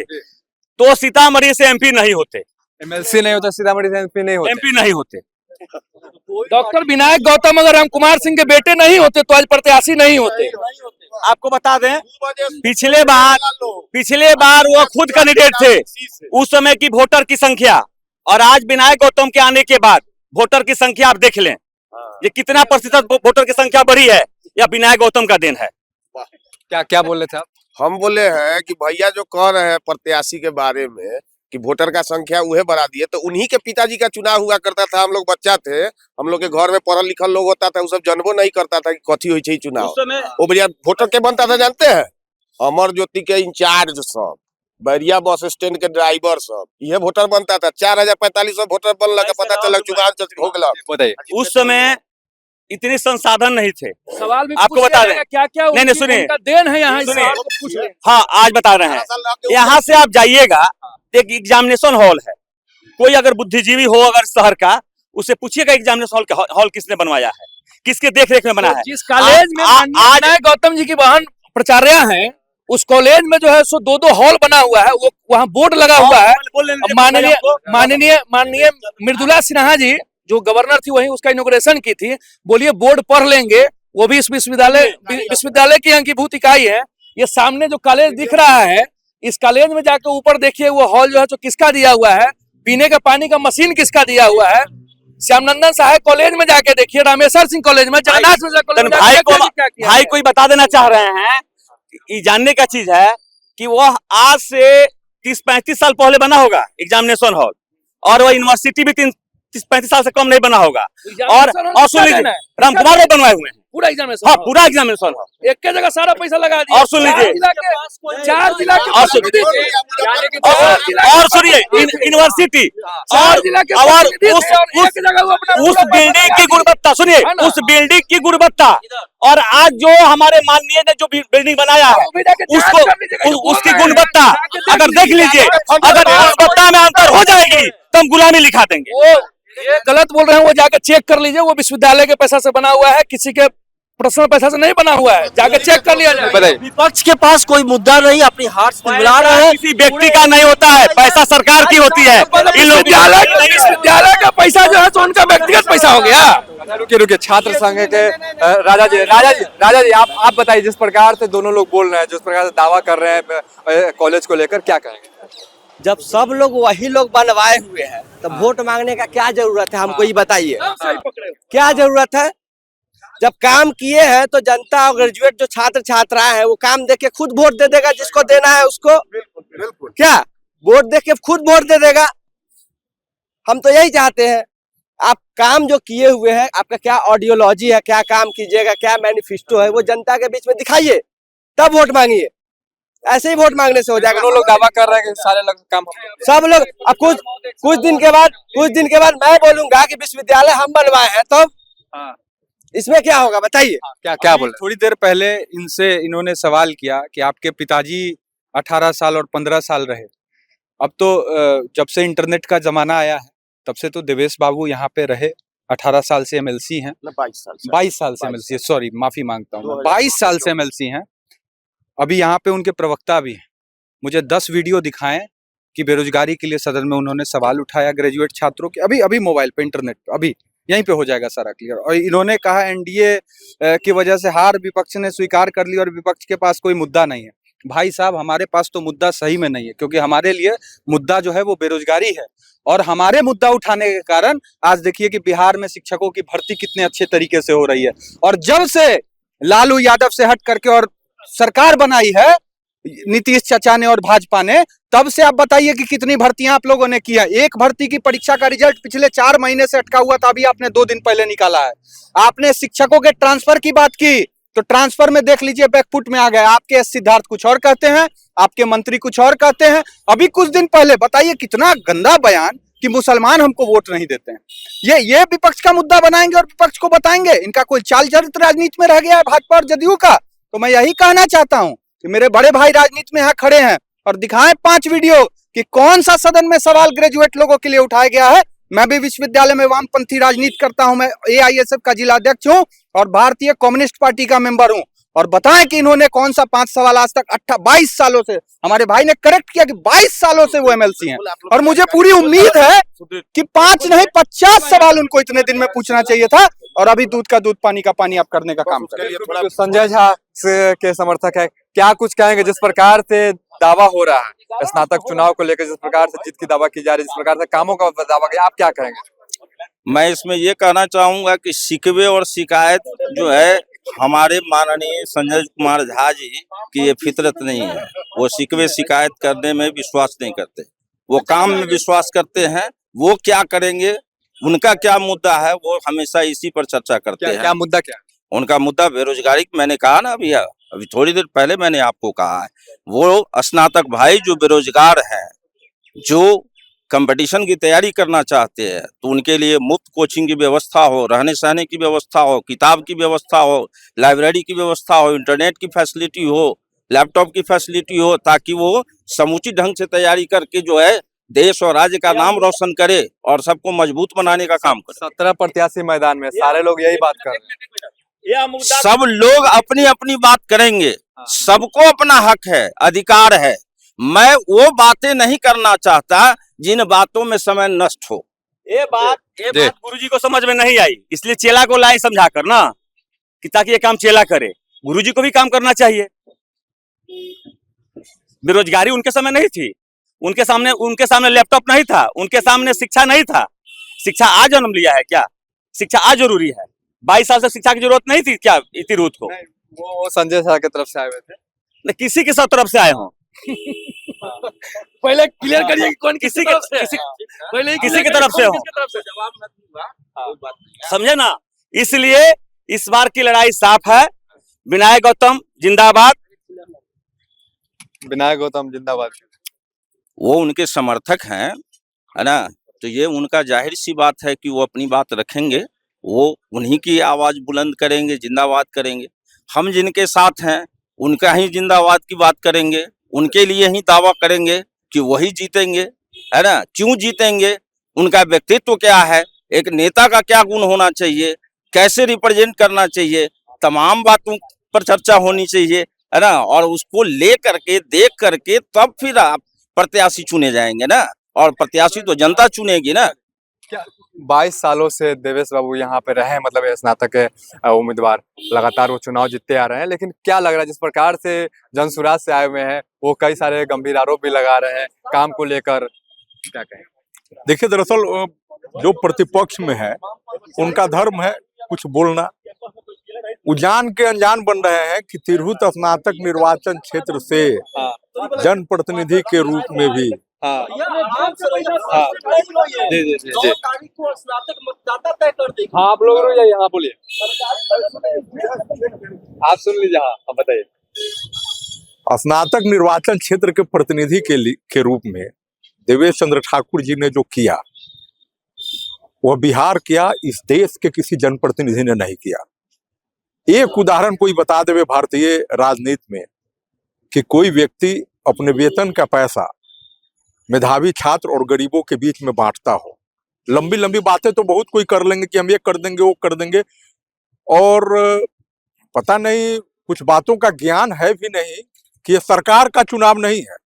तो सीतामढ़ी से एमपी नहीं होते। एमएलसी नहीं होता सीतामढ़ी से एमपी नहीं होते। डॉक्टर विनायक गौतम अगर हम कुमार सिंह के बेटे नहीं होते तो आज प्रत्याशी नहीं होते। आपको बता दें, पिछले बार वो खुद कैंडिडेट थे, उस समय की वोटर की संख्या और आज विनायक गौतम के आने के बाद वोटर की संख्या आप देख लें, ये कितना प्रतिशत वोटर की संख्या बढ़ी है, या विनायक गौतम का देन है। क्या बोल रहे थे आप? हम बोले हैं कि भैया जो कह रहे हैं प्रत्याशी के बारे में कि वोटर का संख्या उन्हें बढ़ा दिए, तो उन्हीं के पिताजी का चुनाव हुआ करता था। हम लोग बच्चा थे, हम लोग के घर में पढ़ल लिखल लोग होता था, वो सब जानबो नहीं करता था कि कथी हुई है चुनाव। वो भैया वोटर के बनता था जानते हैं? अमर ज्योति के इंचार्ज सब, बैरिया बस स्टैंड के ड्राइवर सब, ये वोटर बनता था। 4045 वोटर बन लगा, पता चला चुनाव हो गया। बताइए, उस समय इतने संसाधन नहीं थे। सवाल भी आपको बता दें, क्या नहीं सुनिए, देन है यहाँ। हाँ आज बता रहे हैं, यहाँ से आप जाइएगा, एक एग्जामिनेशन हॉल है। कोई अगर बुद्धिजीवी हो अगर शहर का, उससे पूछिएगा एग्जामिनेशन हॉल किसने बनवाया है, किसके देख रेख में बना है। जिस कॉलेज में आज गौतम जी की बहन प्राचार्य हैं, उस कॉलेज में जो है सो 2 हॉल बना हुआ है, वो वहाँ बोर्ड लगा हुआ है। माननीय मृदुला सिन्हा जी जो गवर्नर थी वही उसका इनॉग्रेशन की थी। बोलिए बोर्ड पढ़ लेंगे, वो भी इस विश्वविद्यालय की अंगीभूत इकाई है। ये सामने जो कॉलेज दिख रहा है, इस कॉलेज में जाकर ऊपर देखिए वो हॉल जो है तो किसका दिया हुआ है, पीने का पानी का मशीन किसका दिया हुआ है। श्यामनंदन सहायक कॉलेज में जाके देखिए, रामेश्वर सिंह कॉलेज में, जगन्नाथ मिश्रा कॉलेज में। भाई कोई बता देना चाह रहे हैं, ये जानने का चीज है कि वो आज से 30-35 साल पहले बना होगा एग्जामिनेशन हॉल, और वो यूनिवर्सिटी भी 30-35 साल से कम नहीं बना होगा। और सुन लीजिए, रामकुमार ने बनवाए हुए हैं पूरा एग्जामिनेशन। हाँ, पूरा एग्जामिनेशन हॉल एक के जगह सारा पैसा लगा दिया। और सुन लीजिए, 4 जिला के, और सुनिए, यूनिवर्सिटी और उस बिल्डिंग की गुणवत्ता, सुनिए उस बिल्डिंग की गुणवत्ता, और आज जो हमारे माननीय ने जो बिल्डिंग बनाया है उसकी गुणवत्ता अगर देख लीजिए, अगर गुणवत्ता में अंतर हो जाएगी तो हम गुलामी लिखा देंगे। ये गलत बोल रहे हैं, वो जाके चेक कर लीजिए, वो विश्वविद्यालय के पैसा से बना हुआ है, किसी के पर्सनल पैसा से नहीं बना हुआ है, जाके चेक कर लिया जाए। विपक्ष के पास कोई मुद्दा नहीं, अपनी हाथ मिला रहे हैं। किसी व्यक्ति का नहीं होता है, पैसा सरकार की होती है। विश्वविद्यालय का पैसा जो है तो उनका व्यक्तिगत पैसा हो गया। रुके छात्र संघ के राजा जी आप बताइए, जिस प्रकार से दोनों लोग बोल रहे हैं, जिस प्रकार से दावा कर रहे हैं कॉलेज को लेकर, क्या कहेंगे? जब सब लोग वही लोग बनवाए हुए हैं तो वोट मांगने का क्या जरूरत है? हमको ये बताइए, क्या जरूरत है? जब काम किए हैं तो जनता और ग्रेजुएट जो छात्र छात्राएं हैं वो काम देख के खुद वोट दे देगा, जिसको देना है उसको। क्या वोट देख के खुद वोट दे देगा? हम तो यही चाहते हैं, आप काम जो किए हुए हैं, आपका क्या आइडियोलॉजी है, क्या काम कीजिएगा, क्या मैनिफेस्टो है, वो जनता के बीच में दिखाइए, तब वोट मांगिए। ऐसे ही वोट मांगने से हो जाएगा। लोग दावा कर रहे हैं कि सारे लोग काम, सब लोग। अब कुछ दिन के बाद मैं बोलूंगा कि विश्वविद्यालय हम बनवाए हैं, तो इसमें क्या होगा बताइए? क्या बोले? थोड़ी देर पहले इन्होंने सवाल किया कि आपके पिताजी 18 साल और 15 साल रहे। अब तो जब से इंटरनेट का जमाना आया है तब से तो देवेश बाबू यहाँ पे रहे। 18 साल से एमएलसी हैं, 22 साल से एमएलसी, सॉरी माफी मांगता हूँ, 22 साल से एमएलसी हैं। अभी यहाँ पे उनके प्रवक्ता भी हैं। मुझे 10 वीडियो दिखाएं कि बेरोजगारी के लिए सदन में उन्होंने सवाल उठाया ग्रेजुएट छात्रों के, अभी मोबाइल पे, इंटरनेट पे, अभी यहीं पे हो जाएगा सारा क्लियर। और इन्होंने कहा एनडीए की वजह से हार विपक्ष ने स्वीकार कर ली और विपक्ष के पास कोई मुद्दा नहीं है। भाई साहब, हमारे पास तो मुद्दा सही में नहीं है, क्योंकि हमारे लिए मुद्दा जो है वो बेरोजगारी है। और हमारे मुद्दा उठाने के कारण आज देखिए कि बिहार में शिक्षकों की भर्ती कितने अच्छे तरीके से हो रही है। और जब से लालू यादव से हट करके और सरकार बनाई है, नीतीश चाचा ने और भाजपा ने, तब से आप बताइए कि कितनी भर्तियां आप लोगों ने की है। एक भर्ती की परीक्षा का रिजल्ट पिछले 4 महीने से अटका हुआ था, अभी आपने 2 दिन पहले निकाला है। आपने शिक्षकों के ट्रांसफर की बात की, तो ट्रांसफर में देख लीजिए बैकफुट में आ गए। आपके सिद्धार्थ कुछ और कहते हैं, आपके मंत्री कुछ और कहते हैं। अभी कुछ दिन पहले बताइए कितना गंदा बयान कि मुसलमान हमको वोट नहीं देते हैं। ये विपक्ष का मुद्दा बनाएंगे और विपक्ष को बताएंगे। इनका कोई चाल चरित्र राजनीति में रह गया है भाजपा और जदयू का। तो मैं यही कहना चाहता हूं कि मेरे बड़े भाई राजनीति में यहाँ खड़े हैं और दिखाएं 5 वीडियो कि कौन सा सदन में सवाल ग्रेजुएट लोगों के लिए उठाया गया है। मैं भी विश्वविद्यालय में वामपंथी राजनीति करता हूं, मैं AISF का जिला अध्यक्ष हूं और भारतीय कम्युनिस्ट पार्टी का मेंबर हूं। और बताएं कि इन्होंने कौन सा 5 सवाल आज तक 22 सालों से, हमारे भाई ने करेक्ट किया कि 22 सालों से वो MLC हैं। और मुझे पूरी उम्मीद है कि 5 नहीं 50 सवाल उनको इतने दिन में पूछना चाहिए था, और अभी दूध का दूध पानी का पानी आप करने का काम करें। संजय झा के समर्थक है, क्या कुछ कहेंगे जिस प्रकार से दावा हो रहा है स्नातक चुनाव को लेकर, जिस प्रकार से जीत की दावा की जा रही है, जिस प्रकार से कामों का दावा किया, आप क्या कहेंगे? मैं इसमें ये कहना चाहूंगा कि शिकवे और शिकायत जो है हमारे माननीय संजय कुमार झा जी की ये फितरत नहीं है। वो शिकवे शिकायत करने में विश्वास नहीं करते, वो काम में विश्वास करते हैं। वो क्या करेंगे, उनका क्या मुद्दा है, वो हमेशा इसी पर चर्चा करते हैं। क्या मुद्दा क्या? उनका मुद्दा बेरोजगारी, मैंने कहा ना अभी थोड़ी देर पहले मैंने आपको कहा है। वो स्नातक भाई जो बेरोजगार हैं, जो कंपटीशन की तैयारी करना चाहते हैं, तो उनके लिए मुफ्त कोचिंग की व्यवस्था हो, रहने सहने की व्यवस्था हो, किताब की व्यवस्था हो, लाइब्रेरी की व्यवस्था हो, इंटरनेट की फैसिलिटी हो, लैपटॉप की फैसिलिटी हो, ताकि वो समुचित ढंग से तैयारी करके जो है देश और राज्य का नाम रोशन करे और सबको मजबूत बनाने का काम करे। 17 प्रत्याशी मैदान में, सारे लोग यही बात कर रहे हैं। सब लोग अपनी अपनी बात करेंगे, सबको अपना हक है, अधिकार है। मैं वो बातें नहीं करना चाहता जिन बातों में समय नष्ट हो। ये बात गुरुजी को समझ में नहीं आई, इसलिए चेला को लाई समझा कर ना, कि ताकि ये काम चेला करे। गुरुजी को भी काम करना चाहिए। बेरोजगारी उनके समय नहीं थी, उनके सामने लैपटॉप नहीं था, उनके सामने शिक्षा नहीं था। शिक्षा आज जन्म लिया है क्या? शिक्षा आज जरूरी है। 22 साल से शिक्षा की जरूरत नहीं थी क्या इतनी रूथ को? वो संजय झा की तरफ से आए हुए थे। किसी के सब तरफ से आए हों। पहले क्लियर करिए कि कौन किसी की तरफ से हो, समझे ना। इसलिए इस बार की लड़ाई साफ है। विनायक गौतम जिंदाबाद, विनायक गौतम जिंदाबाद। वो उनके समर्थक हैं, है ना, तो ये उनका जाहिर सी बात है कि वो अपनी बात रखेंगे, वो उन्हीं की आवाज बुलंद करेंगे, जिंदाबाद करेंगे। हम जिनके साथ हैं उनका ही जिंदाबाद की बात करेंगे, उनके लिए ही दावा करेंगे कि वही जीतेंगे, है ना। क्यों जीतेंगे, उनका व्यक्तित्व क्या है, एक नेता का क्या गुण होना चाहिए, कैसे रिप्रेजेंट करना चाहिए, तमाम बातों पर चर्चा होनी चाहिए, है ना। और उसको ले करके देख करके तब फिर आप प्रत्याशी चुने जाएंगे ना, और प्रत्याशी तो जनता चुनेगी ना। 22 सालों से देवेश बाबू यहाँ पे रहे, मतलब स्नातक के उम्मीदवार, लगातार वो चुनाव जीतते आ रहे हैं। लेकिन क्या लग रहा है, जिस प्रकार से जनसुराज से आए हुए हैं, वो कई सारे गंभीर आरोप भी लगा रहे हैं काम को लेकर, क्या कहें? देखिए, दरअसल जो प्रतिपक्ष में है उनका धर्म है कुछ बोलना। वो जान के अनजान बन रहे हैं कि तिरहुत स्नातक निर्वाचन क्षेत्र से जनप्रतिनिधि के रूप में भी आप लोग यहाँ बोलिए, आप सुन लीजिए। हाँ बताइए। स्नातक निर्वाचन क्षेत्र के प्रतिनिधि के रूप में देवेश चंद्र ठाकुर जी ने जो किया, वह बिहार किया, इस देश के किसी जनप्रतिनिधि ने नहीं किया। एक उदाहरण कोई बता देवे भारतीय राजनीति में कि कोई व्यक्ति अपने वेतन का पैसा मेधावी छात्र और गरीबों के बीच में बांटता हो। लंबी लंबी बातें तो बहुत कोई कर लेंगे कि हम ये कर देंगे, वो कर देंगे, और पता नहीं कुछ बातों का ज्ञान है भी नहीं कि ये सरकार का चुनाव नहीं है,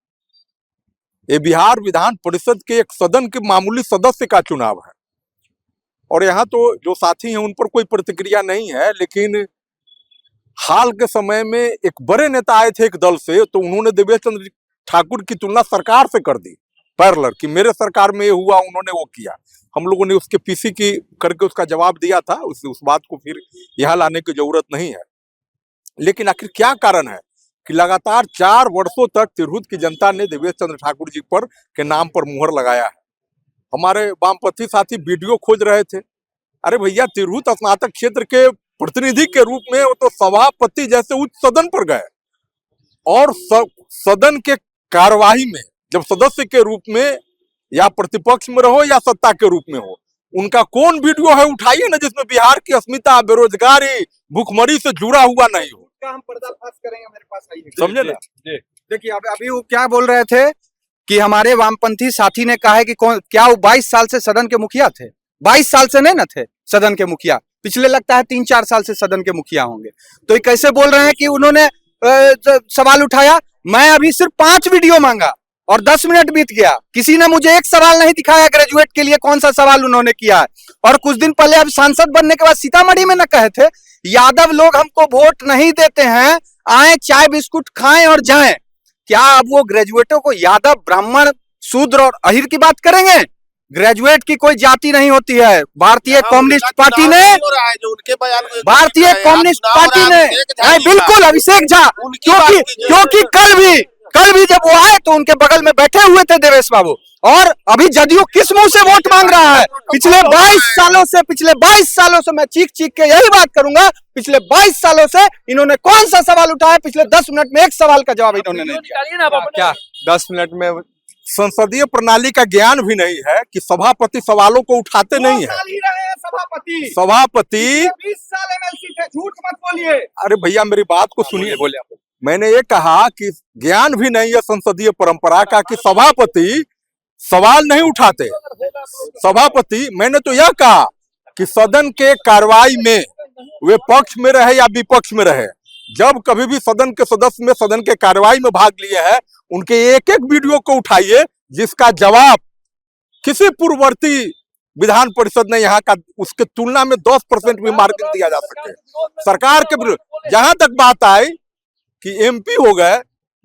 ये बिहार विधान परिषद के एक सदन के मामूली सदस्य का चुनाव है। और यहाँ तो जो साथी हैं उन पर कोई प्रतिक्रिया नहीं है, लेकिन हाल के समय में एक बड़े नेता आए थे एक दल से, तो उन्होंने देवेश चंद्र ठाकुर की तुलना सरकार से कर दी, पैरेलल, कि मेरे सरकार में ये हुआ, उन्होंने वो किया। हम लोगों ने उसके पीसी की करके उसका जवाब दिया था, उस बात को फिर यहाँ लाने की जरूरत नहीं है। लेकिन आखिर क्या कारण है कि लगातार 4 वर्षों तक तिरहुत की जनता ने देवेश चंद्र ठाकुर जी पर के नाम पर मुहर लगाया है। हमारे वामपंथी साथी वीडियो खोज रहे थे, अरे भैया तिरहुत स्नातक क्षेत्र के प्रतिनिधि के रूप में वो तो सभापति जैसे उच्च सदन पर गए और सदन के कार्यवाही में जब सदस्य के रूप में या प्रतिपक्ष में रहो या सत्ता के रूप में हो, उनका कौन वीडियो है उठाइए ना जिसमें बिहार की अस्मिता, बेरोजगारी, भूखमरी से जुड़ा हुआ नहीं हो। हम पर्दाफाश करेंगे, मेरे पास आइए, समझे ना। देखिए अभी वो क्या बोल रहे थे कि हमारे वामपंथी साथी ने कहा है कि क्या वो 22 साल से सदन के मुखिया थे? 22 साल से नहीं ना थे सदन के मुखिया, पिछले लगता है 3-4 साल से सदन के मुखिया होंगे। तो ये कैसे बोल रहे हैं कि उन्होंने सवाल उठाया? मैं अभी सिर्फ 5 वीडियो मांगा और 10 मिनट बीत गया, किसी ने मुझे एक सवाल नहीं दिखाया ग्रेजुएट के लिए कौन सा सवाल उन्होंने किया है। और कुछ दिन पहले अब सांसद बनने के बाद सीतामढ़ी में न कहे थे यादव लोग हमको वोट नहीं देते हैं, आए चाय बिस्कुट खाएं और जाएं। क्या अब वो ग्रेजुएटों को यादव, ब्राह्मण, शूद्र और अहिर की बात करेंगे? ग्रेजुएट की कोई जाति नहीं होती है। भारतीय कम्युनिस्ट पार्टी ने बिल्कुल अभिषेक झा, क्योंकि कल भी जब वो आए तो उनके बगल में बैठे हुए थे देवेश बाबू। और अभी जदयू किस मुंह से वोट मांग रहा है? पिछले 22 सालों से मैं चीख के यही बात करूंगा, पिछले 22 सालों से इन्होंने कौन सा सवाल उठाया? पिछले 10 मिनट में एक सवाल का जवाब इन्होंने नहीं दिया। क्या 10 मिनट में संसदीय प्रणाली का ज्ञान भी नहीं है कि सभापति सवालों को उठाते नहीं है। सभापति 20 साल एमएलसी थे, झूठ मत बोलिए। अरे भैया मेरी बात को सुनिए, बोले मैंने ये कहा कि ज्ञान भी नहीं है संसदीय परंपरा का कि सभापति सवाल नहीं उठाते। सभापति, मैंने तो यह कहा कि सदन के कार्रवाई में वे पक्ष में रहे या विपक्ष में रहे, जब कभी भी सदन के सदस्य में सदन के कार्रवाई में भाग लिए हैं, उनके एक एक वीडियो को उठाइए जिसका जवाब किसी पूर्ववर्ती विधान परिषद ने यहाँ का उसके तुलना में 10% भी मार्जिन दिया जा सके। सरकार के विरुद्ध जहां तक बात आई कि एमपी हो गए,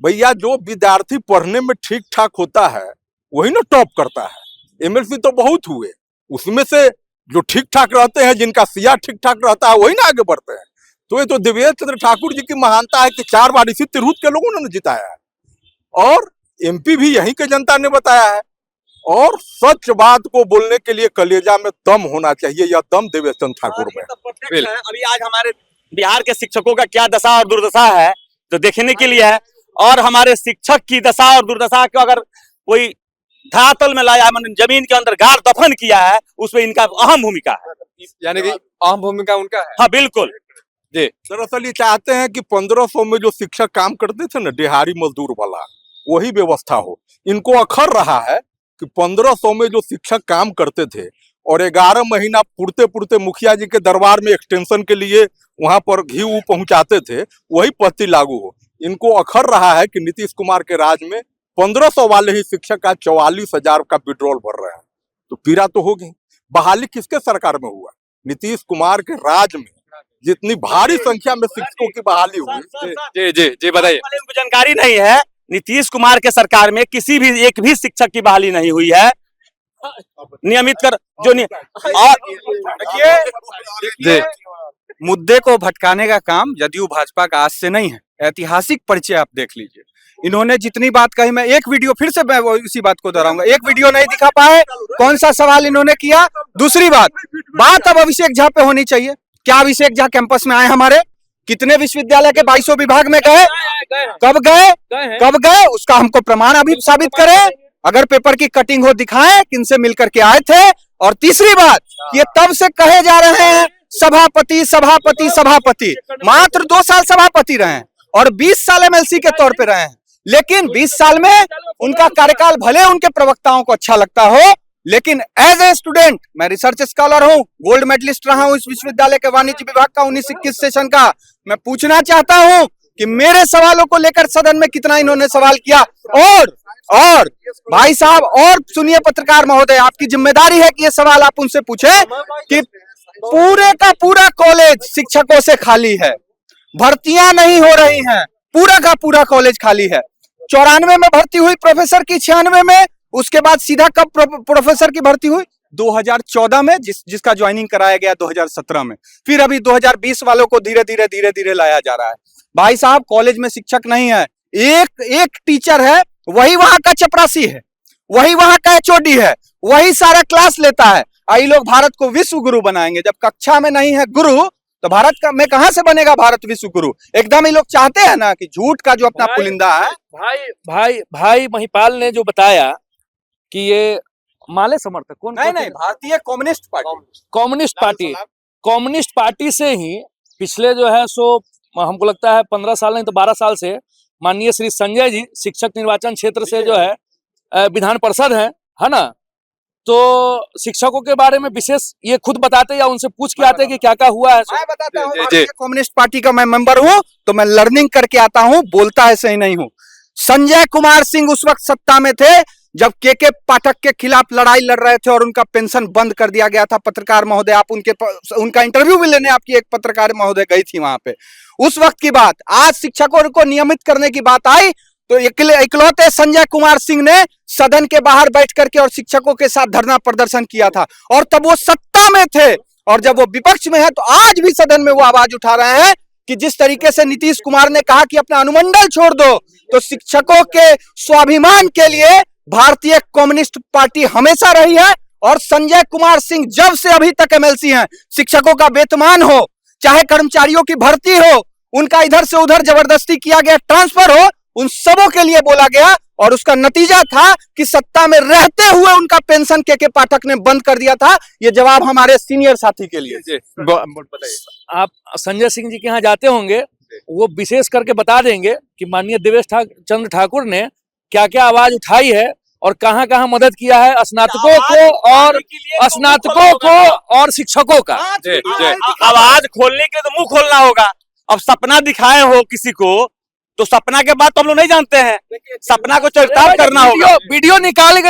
भैया जो विद्यार्थी पढ़ने में ठीक ठाक होता है वही ना टॉप करता है। एमएलसी तो बहुत हुए, उसमें से जो ठीक ठाक रहते हैं, जिनका सिया ठीक ठाक रहता है वही ना आगे बढ़ते हैं। तो ये तो देवेश चंद्र ठाकुर जी की महानता है कि 4 बार इसी तिरहुत के लोगों ने जिताया है और एमपी भी यहीं के जनता ने बताया है। और सच बात को बोलने के लिए कलेजा में दम होना चाहिए, यह दम देवेश चंद्र ठाकुर में। अभी आज हमारे बिहार के शिक्षकों का क्या दशा और दुर्दशा है तो देखने के लिए है। और हमारे शिक्षक की दशा और दुर्दशा को अगर कोई धरातल में लाया, जमीन के अंदर गाड़ दफन किया है, उसमें इनका अहम भूमिका है। यानी कि अहम भूमिका उनका है। हाँ बिल्कुल जी। दरअसल ये चाहते हैं कि 1500 में जो शिक्षक काम करते थे ना, दिहाड़ी मजदूर वाला, वही व्यवस्था हो। इनको अखर रहा है कि 1500 में जो शिक्षक काम करते थे और 11 महीना पुरते मुखिया जी के दरबार में एक्सटेंशन के लिए वहां पर घी पहुंचाते थे, वही पद्धति लागू हो। इनको अखर रहा है कि नीतीश कुमार के राज में 1500 वाले ही शिक्षक का 44,000 का विड्रॉल भर रहे हैं, तो पीड़ा तो होगी। बहाली किसके सरकार में हुआ? नीतीश कुमार के राज में जितनी भारी संख्या में शिक्षकों की बहाली हुई। जी बताइए। उनको जानकारी नहीं है, नीतीश कुमार के सरकार में किसी भी एक भी शिक्षक की बहाली नहीं हुई है। नियमित कर जो देखिए मुद्दे को भटकाने का काम जदयू भाजपा का आज से नहीं है, ऐतिहासिक परिचय आप देख लीजिए। इन्होंने जितनी बात कही, मैं एक वीडियो फिर से मैं इसी बात को दोहराऊंगा, एक वीडियो नहीं दिखा पाए कौन सा सवाल इन्होंने किया। दूसरी बात अब अभिषेक झा पे होनी चाहिए। क्या अभिषेक झा कैंपस में आए? हमारे कितने विश्वविद्यालय के 22 विभाग में गए? कब गए? उसका हमको प्रमाण अभी साबित करें। अगर पेपर की कटिंग हो दिखाएं किनसे मिलकर के आए थे। और तीसरी बात, ये तब से कहे जा रहे हैं सभापति सभापति सभापति, मात्र 2 साल सभापति रहे हैं और 20 साल एमएलसी के तौर पे रहे हैं। लेकिन 20 साल में उनका कार्यकाल भले उनके प्रवक्ताओं को अच्छा लगता हो, लेकिन एज ए स्टूडेंट मैं रिसर्च स्कॉलर हूं, गोल्ड मेडलिस्ट रहा हूं इस विश्वविद्यालय के वाणिज्य विभाग का 19-21 सेशन का। मैं पूछना चाहता हूं कि मेरे सवालों को लेकर सदन में कितना इन्होंने सवाल किया। और भाई साहब, और सुनिए पत्रकार महोदय, आपकी जिम्मेदारी है कि ये सवाल आप उनसे पूछें कि पूरे का पूरा कॉलेज शिक्षकों से खाली है, भर्तियां नहीं हो रही हैं, पूरा का पूरा कॉलेज खाली है। 94 में भर्ती हुई प्रोफेसर की, 96 में, उसके बाद सीधा कब प्रोफेसर की भर्ती हुई? 2014 में, जिसका ज्वाइनिंग कराया गया 2017 में, फिर अभी 2020 वालों को धीरे धीरे लाया जा रहा है। भाई साहब, कॉलेज में शिक्षक नहीं है, एक टीचर है, वही वहां का चपरासी है, वही वहां का एचओडी है, वही सारा क्लास लेता है। ये लोग भारत को विश्व गुरु बनाएंगे। जब कक्षा में नहीं है गुरु, तो भारत का में कहां से बनेगा भारत विश्व गुरु? एकदम ये लोग चाहते हैं ना कि झूठ का जो अपना पुलिंदा है। भाई महिपाल ने जो बताया कि ये माले समर्थक कौन? नहीं, भारतीय कम्युनिस्ट पार्टी से ही पिछले जो है सो हमको लगता है 15 साल नहीं तो 12 साल से माननीय श्री संजय जी शिक्षक निर्वाचन क्षेत्र से जो है विधान पार्षद है ना, तो शिक्षकों के बारे में विशेष ये खुद बताते या उनसे पूछ के आते कि क्या क्या हुआ है? मैं बताता हूँ, कम्युनिस्ट पार्टी का मैं मेंबर हूँ, तो मैं लर्निंग करके आता हूँ, बोलता ऐसे ही नहीं हूँ। संजय कुमार सिंह उस वक्त सत्ता में थे जब के पाठक के खिलाफ लड़ाई लड़ रहे थे और उनका पेंशन बंद कर दिया गया था। पत्रकार महोदय, आप उनका इंटरव्यू भी लेने आपकी एक पत्रकार महोदय गई थी वहां पे। उस वक्त की बात, आज शिक्षकों को नियमित करने की बात आई तो इकलौते संजय कुमार सिंह ने सदन के बाहर बैठ करके और शिक्षकों के साथ धरना प्रदर्शन किया था, और तब वो सत्ता में थे। और जब वो विपक्ष में है तो आज भी सदन में वो आवाज उठा रहे हैं कि जिस तरीके से नीतीश कुमार ने कहा कि अपना अनुमंडल छोड़ दो, तो शिक्षकों के स्वाभिमान के लिए भारतीय कम्युनिस्ट पार्टी हमेशा रही है। और संजय कुमार सिंह जब से अभी तक एमएलसी हैं, शिक्षकों का वेतमान हो, चाहे कर्मचारियों की भर्ती हो, उनका इधर से उधर जबरदस्ती किया गया ट्रांसफर हो, उन सबों के लिए बोला गया, और उसका नतीजा था कि सत्ता में रहते हुए उनका पेंशन के पाठक ने बंद कर दिया था। ये जवाब हमारे सीनियर साथी के लिए। आप संजय सिंह जी के यहाँ जाते होंगे, वो विशेष करके बता देंगे कि माननीय देवेश चंद्र ठाकुर ने क्या क्या आवाज उठाई है और कहाँ कहाँ मदद किया है स्नातकों को और शिक्षकों का। आवाज खोलने के लिए तो मुंह खोलना होगा। अब सपना दिखाए हो किसी को, तो सपना के बाद तो हम लोग नहीं जानते हैं, सपना को चरितार्थ करना होगा। वीडियो निकाल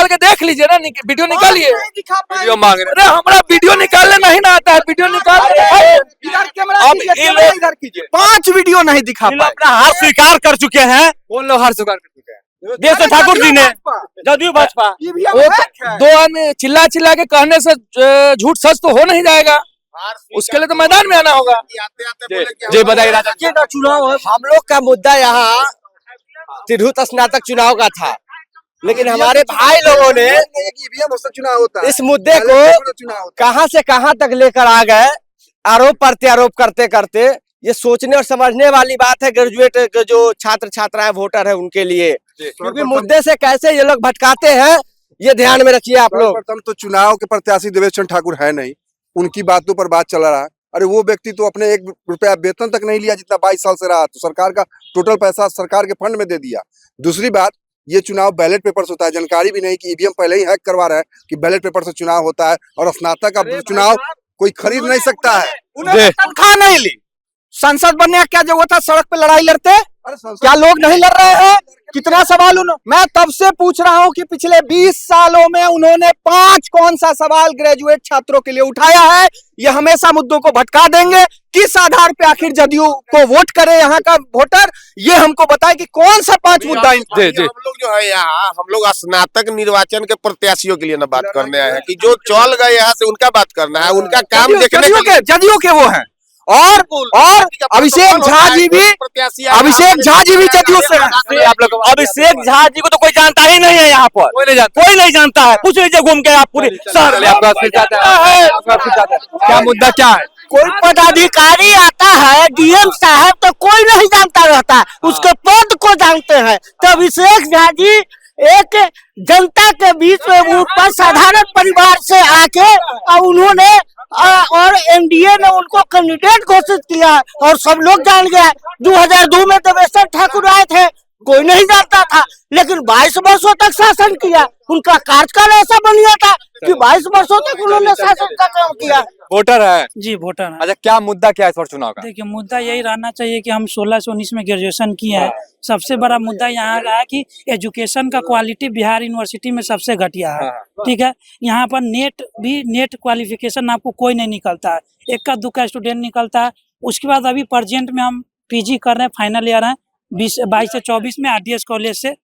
के देख लीजिए ना, वीडियो निकालिए। वीडियो मांग रहे, अरे हमारा वीडियो निकालने नहीं ना आता है, वीडियो निकाल इधर कीजिए, 5 वीडियो नहीं दिखा पाए। अपना हार स्वीकार कर चुके हैं। कौन लोग हार स्वीकार कर चुके हैं? देवेश ठाकुर जी ने, जदयू भाजपा। वो 2 आदमी चिल्ला के कहने से झूठ सच तो हो नहीं जाएगा, उसके लिए तो मैदान में आना होगा। जी बताइए राजा। चुनाव हम लोग का मुद्दा यहाँ तिरहुत स्नातक चुनाव का था, लेकिन हमारे भाई लोगों ने चुनाव होता है, इस मुद्दे को कहां से कहां तक लेकर आ गए। आरोप प्रत्यारोप करते करते ये सोचने और समझने वाली बात है ग्रेजुएट जो छात्र छात्राएं वोटर है उनके लिए, क्योंकि मुद्दे से कैसे ये लोग भटकाते हैं ये ध्यान में रखिए आप लोग। प्रथम तो चुनाव के प्रत्याशी देवेश चंद्र ठाकुर है नहीं, उनकी बातों पर बात चला रहा है। अरे वो व्यक्ति तो अपने 1 रुपया वेतन तक नहीं लिया जितना 22 साल से रहा, तो सरकार का टोटल पैसा सरकार के फंड में दे दिया। दूसरी बात, ये चुनाव बैलेट पेपर से होता है, जानकारी भी नहीं कि ईवीएम पहले ही हैक करवा रहा है कि बैलेट पेपर से चुनाव होता है, और स्नातक का चुनाव कोई खरीद नहीं सकता है। उन्होंने तनख्वाह नहीं ली, संसद बनने का क्या जरूरत था? सड़क पे लड़ाई लड़ते, क्या लोग नहीं लड़ रहे हैं? कितना सवाल मैं तब से पूछ रहा हूं कि पिछले 20 सालों में उन्होंने 5 कौन सा सवाल ग्रेजुएट छात्रों के लिए उठाया है? ये हमेशा मुद्दों को भटका देंगे। किस आधार पे आखिर जदयू को वोट करे यहाँ का वोटर? ये हमको बताए कि कौन सा 5 मुद्दा। हम लोग जो है यहाँ, हम लोग स्नातक निर्वाचन के प्रत्याशियों के लिए ना बात करने आए हैं कि जो चल गए यहाँ से उनका बात करना है, उनका काम देखने जदयू के वो हैं। और अभिषेक झा जी भी जदयू से हैं। आप लोग अभिषेक झा जी को तो कोई जानता ही नहीं है यहाँ पर, कोई नहीं जानता है। पूछ लीजिए घूम के आप पूरे शहर में। क्या मुद्दा क्या है? कोई पदाधिकारी आता है, डीएम साहब, तो कोई नहीं जानता रहता, उसके पद को जानते हैं। तो अभिषेक झा जी एक जनता के बीच में ऊपर साधारण परिवार से आके और उन्होंने और एनडीए ने उनको कैंडिडेट घोषित किया और सब लोग जान गया। 2002 में देवेश ठाकुर आए थे, कोई नहीं जानता था, लेकिन 22 वर्षों तक शासन किया। उनका कार्यकाल ऐसा बन गया था कि 22 वर्षों तक उन्होंने शासन का काम किया। वोटर है जी, वोटर है। अच्छा, क्या मुद्दा क्या है इस बार चुनाव का? देखिए, मुद्दा यही रहना चाहिए कि हम 16 से 19 में ग्रेजुएशन किए हैं। सबसे बड़ा मुद्दा यहाँ का है कि एजुकेशन का क्वालिटी बिहार यूनिवर्सिटी में सबसे घटिया है। ठीक है, यहाँ पर नेट क्वालिफिकेशन आपको कोई नहीं निकलता है, 1 का 2 का स्टूडेंट निकलता है। उसके बाद अभी प्रेजेंट में हम पीजी कर रहे हैं, फाइनल ईयर है, 22 से 24 में आरडीएस कॉलेज से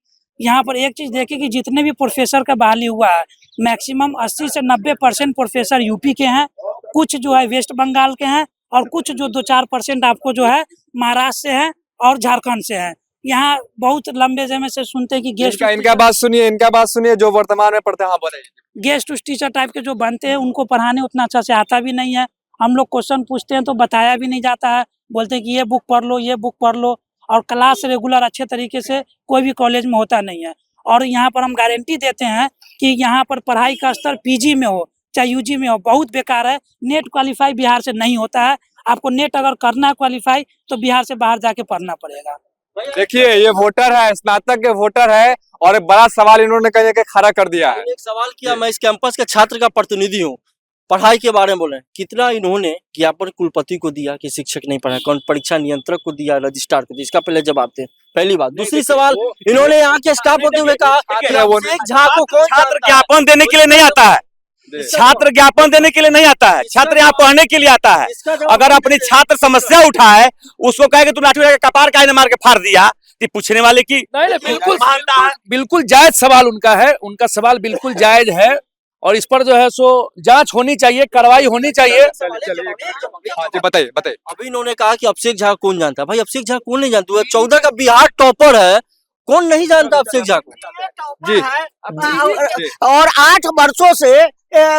यहाँ पर एक चीज देखिए कि जितने भी प्रोफेसर का बहाली हुआ है मैक्सिमम 80 से 90% प्रोफेसर यूपी के हैं, कुछ जो है वेस्ट बंगाल के हैं और कुछ जो 2-4% आपको जो है महाराष्ट्र से हैं और झारखंड से हैं। यहाँ बहुत लंबे समय से सुनते हैं कि गेस्ट इनका बात सुनिए जो वर्तमान में पढ़ते हैं। हाँ बोले। गेस्ट टीचर टाइप के जो बनते हैं उनको पढ़ाने उतना अच्छा से आता भी नहीं है। हम लोग क्वेश्चन पूछते हैं तो बताया भी नहीं जाता है, बोलते हैं कि ये बुक पढ़ लो, ये बुक पढ़ लो, और क्लास रेगुलर अच्छे तरीके से कोई भी कॉलेज में होता नहीं है। और यहाँ पर हम गारंटी देते हैं कि यहाँ पर पढ़ाई का स्तर पीजी में हो चाहे यूजी में हो बहुत बेकार है। नेट क्वालिफाई बिहार से नहीं होता है। आपको नेट अगर करना है क्वालिफाई तो बिहार से बाहर जाके पढ़ना पड़ेगा। देखिए ये वोटर है, स्नातक के वोटर है, और एक बड़ा सवाल इन्होंने कहीं के खड़ा कर दिया है। एक सवाल किया, मैं इस कैंपस के छात्र का प्रतिनिधि हूँ, पढ़ाई के बारे में बोले, कितना इन्होंने ज्ञापन कुलपति को दिया कि शिक्षक नहीं पढ़ा, कौन परीक्षा नियंत्रक को दिया, रजिस्ट्रार को दिया, इसका पहले जवाब दे। पहली बात। दूसरी सवाल, इन्होंने यहाँ के स्टाफ होते हुए कहा कि अभिषेक झा को कौन छात्र ज्ञापन देने के लिए नहीं आता है, छात्र ज्ञापन देने के लिए नहीं आता है, छात्र यहाँ पढ़ने के लिए आता है। अगर अपनी छात्र समस्या उठाए, उसको कहे कि तू लाठी का कपार काहे ने मार के फाड़ दिया, तो पूछने वाले की नहीं, बिल्कुल जायज सवाल उनका है, उनका सवाल बिल्कुल जायज है, और इस पर जो है सो जांच होनी चाहिए, कार्रवाई होनी चाहिए। बताइए। अभी इन्होंने कहा कि अभिषेक झा कौन जानता है। भाई अभिषेक झा कौन नहीं जानता? 2014 का बिहार टॉपर है, कौन नहीं जानता अभिषेक झा को? जी। और 8 वर्षों से